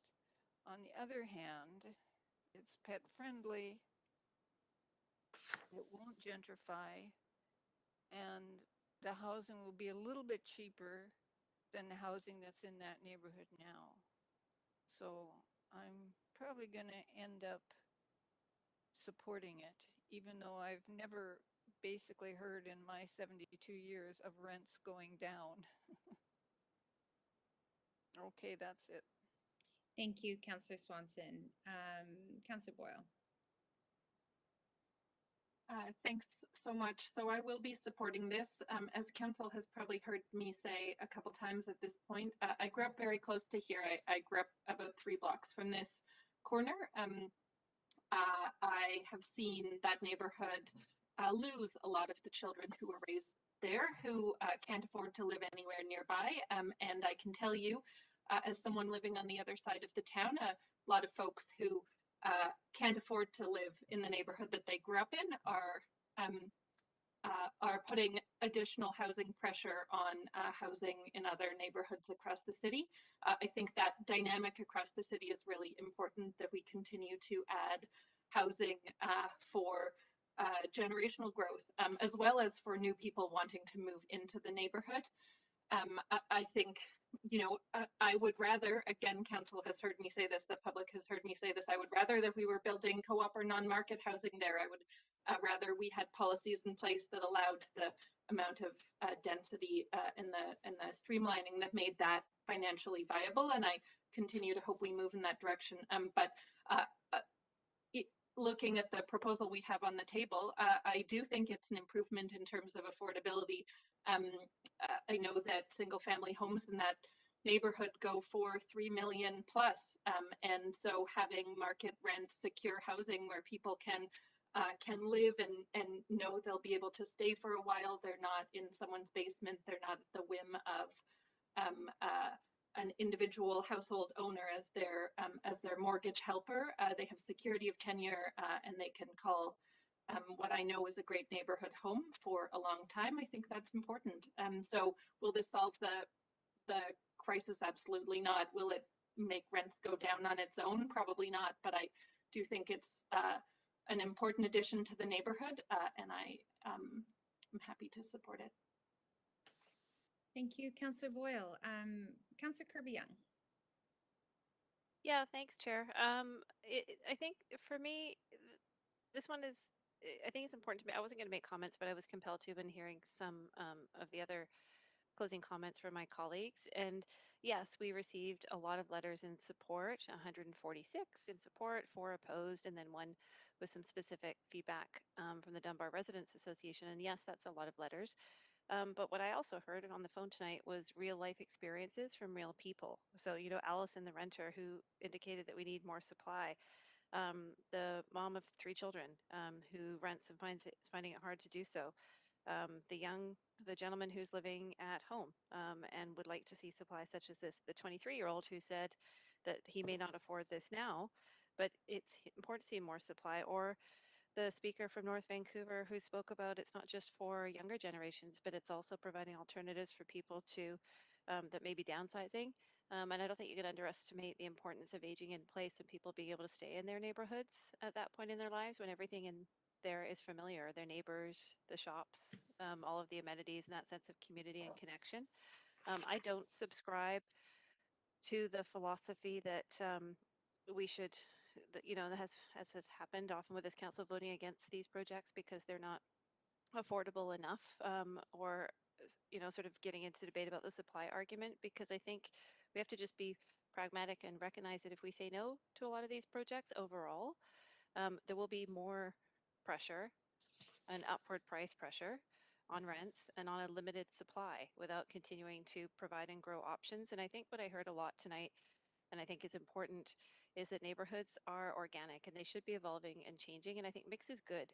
On the other hand, it's pet friendly, it won't gentrify, and the housing will be a little bit cheaper than the housing that's in that neighborhood now. So I'm probably going to end up supporting it, even though I've never basically heard in my 72 years of rents going down. Okay, that's it. Thank you, Councillor Swanson. Councillor Boyle. Thanks so much. So I will be supporting this. As council has probably heard me say a couple times at this point, I grew up very close to here. I grew up about 3 blocks from this corner. I have seen that neighborhood lose a lot of the children who were raised there, who can't afford to live anywhere nearby. And I can tell you, as someone living on the other side of the town, a lot of folks who can't afford to live in the neighborhood that they grew up in are putting additional housing pressure on housing in other neighborhoods across the city. I think that dynamic across the city is really important, that we continue to add housing for generational growth, as well as for new people wanting to move into the neighborhood. I think, you know, I would rather, again, council has heard me say this, the public has heard me say this, I would rather that we were building co-op or non-market housing there. I would rather we had policies in place that allowed the amount of density and the streamlining that made that financially viable. And I continue to hope we move in that direction. Looking at the proposal we have on the table, I do think it's an improvement in terms of affordability. I know that single family homes in that neighborhood go for 3 million plus. And so having market rent secure housing where people can live and know they'll be able to stay for a while. They're not in someone's basement. They're not at the whim of an individual household owner as their mortgage helper. They have security of tenure, and they can call what I know is a great neighborhood home for a long time. I think that's important. So will this solve the crisis? Absolutely not. Will it make rents go down on its own? Probably not. But I do think it's an important addition to the neighborhood, and I'm happy to support it. Thank you, Councillor Boyle. Councillor Kirby-Young. Yeah, thanks, Chair. I think for me, this one is, I think it's important to me. I wasn't going to make comments, but I was compelled to when hearing some of the other closing comments from my colleagues. And yes, we received a lot of letters in support, 146 in support, 4 opposed, and then 1 with some specific feedback from the Dunbar Residents Association. And yes, that's a lot of letters. But what I also heard on the phone tonight was real life experiences from real people. So, you know, Allison, the renter, who indicated that we need more supply. The mom of 3 children who rents and finding it hard to do so. The gentleman who's living at home and would like to see supply such as this. The 23-year-old who said that he may not afford this now, but it's important to see more supply. Or the speaker from North Vancouver who spoke about it's not just for younger generations, but it's also providing alternatives for people to that may be downsizing. And I don't think you can underestimate the importance of aging in place and people being able to stay in their neighborhoods at that point in their lives when everything in there is familiar, their neighbors, the shops, all of the amenities and that sense of community and connection. I don't subscribe to the philosophy that we should, you know, as has happened often with this council voting against these projects because they're not affordable enough, or you know, sort of getting into the debate about the supply argument, because I think we have to just be pragmatic and recognize that if we say no to a lot of these projects overall, there will be more pressure, an upward price pressure on rents and on a limited supply without continuing to provide and grow options. And I think what I heard a lot tonight, and I think is important, is that neighborhoods are organic and they should be evolving and changing. And I think mix is good.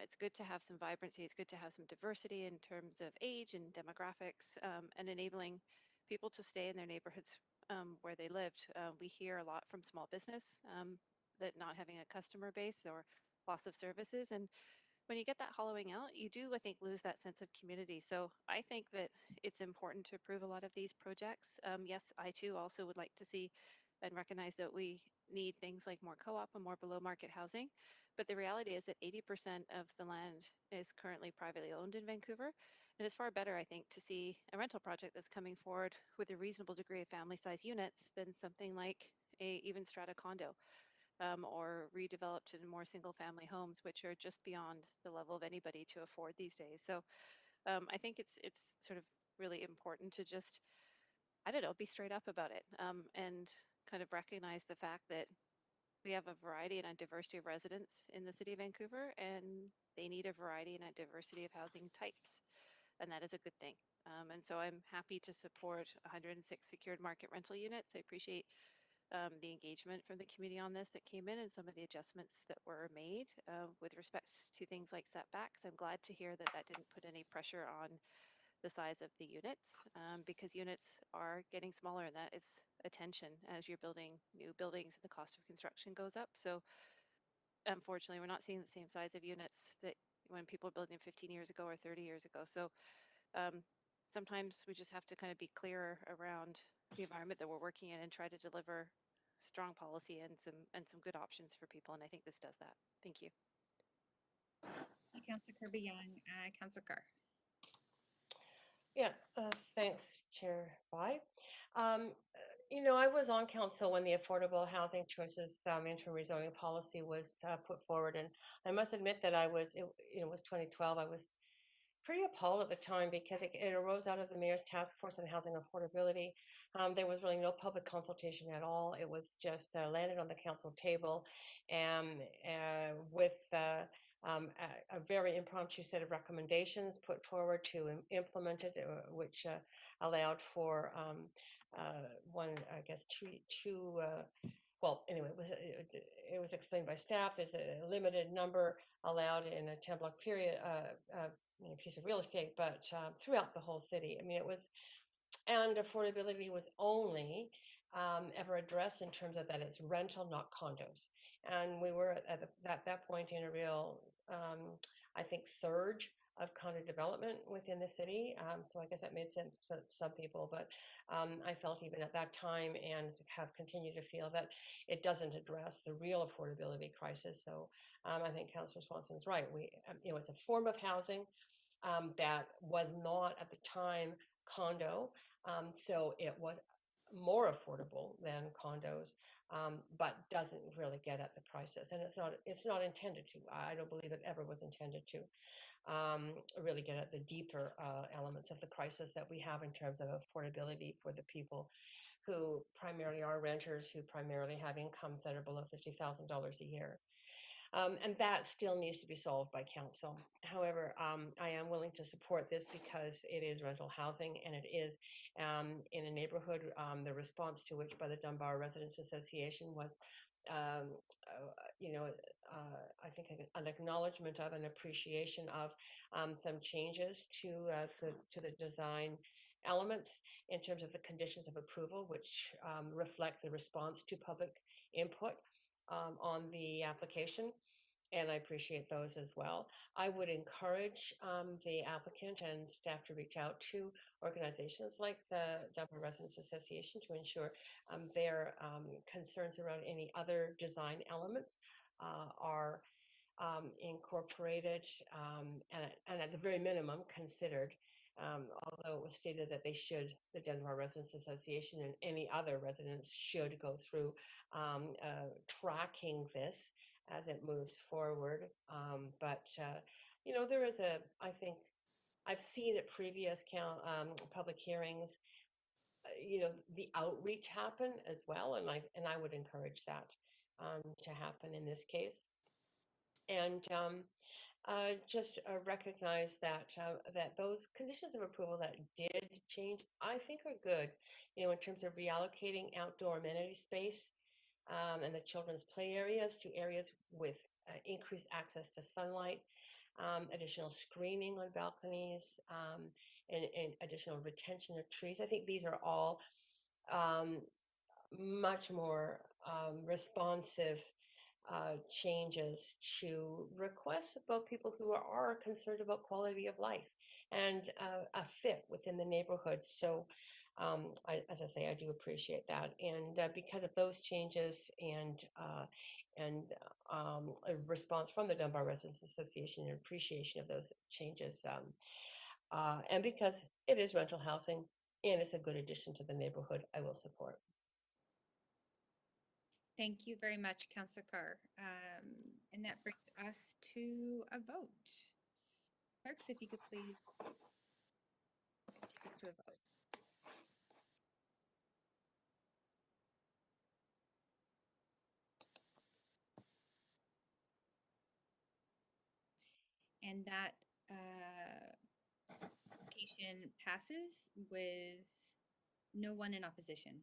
It's good to have some vibrancy. It's good to have some diversity in terms of age and demographics, and enabling people to stay in their neighborhoods where they lived. We hear a lot from small business that not having a customer base or loss of services. And when you get that hollowing out, you do, I think, lose that sense of community. So I think that it's important to approve a lot of these projects. Yes, I too also would like to see and recognize that we need things like more co-op and more below market housing. But the reality is that 80% of the land is currently privately owned in Vancouver. And it's far better, I think, to see a rental project that's coming forward with a reasonable degree of family size units than something like a even strata condo. Or redeveloped in more single family homes, which are just beyond the level of anybody to afford these days. So I think it's sort of really important to just, I don't know, be straight up about it, and kind of recognize the fact that we have a variety and a diversity of residents in the city of Vancouver, and they need a variety and a diversity of housing types, and that is a good thing. And so I'm happy to support 106 secured market rental units. I appreciate the engagement from the community on this that came in and some of the adjustments that were made with respect to things like setbacks. I'm glad to hear that that didn't put any pressure on the size of the units, because units are getting smaller, and that is a tension as you're building new buildings and the cost of construction goes up. So unfortunately, we're not seeing the same size of units that when people were building 15 years ago or 30 years ago. So sometimes we just have to kind of be clearer around the environment that we're working in and try to deliver strong policy and some good options for people. And I think this does that. Thank you. Councillor Kirby-Young. Councillor Carr. Yeah, thanks, Chair Bai. You know, I was on council when the Affordable Housing Choices interim rezoning policy was put forward, and I must admit that it was 2012. I was pretty appalled at the time because it arose out of the Mayor's Task Force on Housing Affordability. There was really no public consultation at all. It was just landed on the council table, and with a very impromptu set of recommendations put forward to implement it, which allowed for one, I guess, two. Well, anyway, it was explained by staff. There's a limited number allowed in a 10-block period, piece of real estate, but throughout the whole city. I mean, it was, and affordability was only ever addressed in terms of that it's rental, not condos. And we were at that point in a real, I think, surge of condo development within the city. So I guess that made sense to some people, but I felt even at that time and have continued to feel that it doesn't address the real affordability crisis. So I think Councillor Swanson's right. It's a form of housing that was not at the time condo. So it was more affordable than condos, but doesn't really get at the prices. And it's not intended to. I don't believe it ever was intended to really get at the deeper elements of the crisis that we have in terms of affordability for the people who primarily are renters, who primarily have incomes that are below $50,000 a year. And that still needs to be solved by council. However, I am willing to support this because it is rental housing, and it is in a neighborhood, the response to which by the Dunbar Residents Association was, I think an acknowledgement of, an appreciation of some changes to the design elements in terms of the conditions of approval, which reflect the response to public input on the application, and I appreciate those as well. I would encourage the applicant and staff to reach out to organizations like the Dunbar Residents Association to ensure their concerns around any other design elements are incorporated and at the very minimum considered. Although it was stated that the Dunbar Residents Association and any other residents should go through tracking this as it moves forward. But there is I think I've seen at previous public hearings, the outreach happen as well, and I would encourage that to happen in this case. And just recognize that those conditions of approval that did change, I think, are good. In terms of reallocating outdoor amenity space and the children's play areas to areas with increased access to sunlight, additional screening on balconies, and additional retention of trees. I think these are all much more responsive changes to requests about people who are concerned about quality of life and a fit within the neighborhood. So as I say, I do appreciate that. And because of those changes and a response from the Dunbar Residents Association and appreciation of those changes, and because it is rental housing and it's a good addition to the neighborhood, I will support. Thank you very much, Councillor Carr. And that brings us to a vote. Clerks, if you could please take us to a vote. And that application passes with no one in opposition.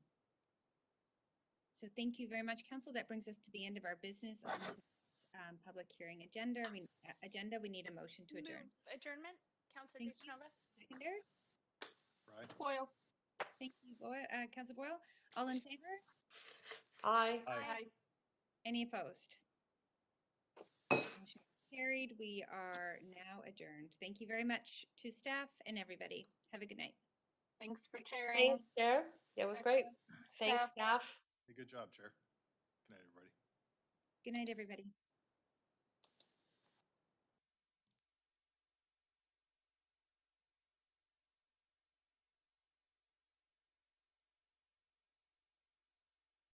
So thank you very much, Council. That brings us to the end of our business on today's public hearing agenda. We need a motion to adjourn. Move adjournment, Councillor Dutchnova. Seconder? Right. Boyle. Thank you, Councillor Boyle. All in favor? Aye. Aye. Any opposed? Motion carried. We are now adjourned. Thank you very much to staff and everybody. Have a good night. Thanks for chairing. Thanks, Chair. That was great. Thanks, staff. Hey, good job, Chair. Good night, everybody. Good night, everybody.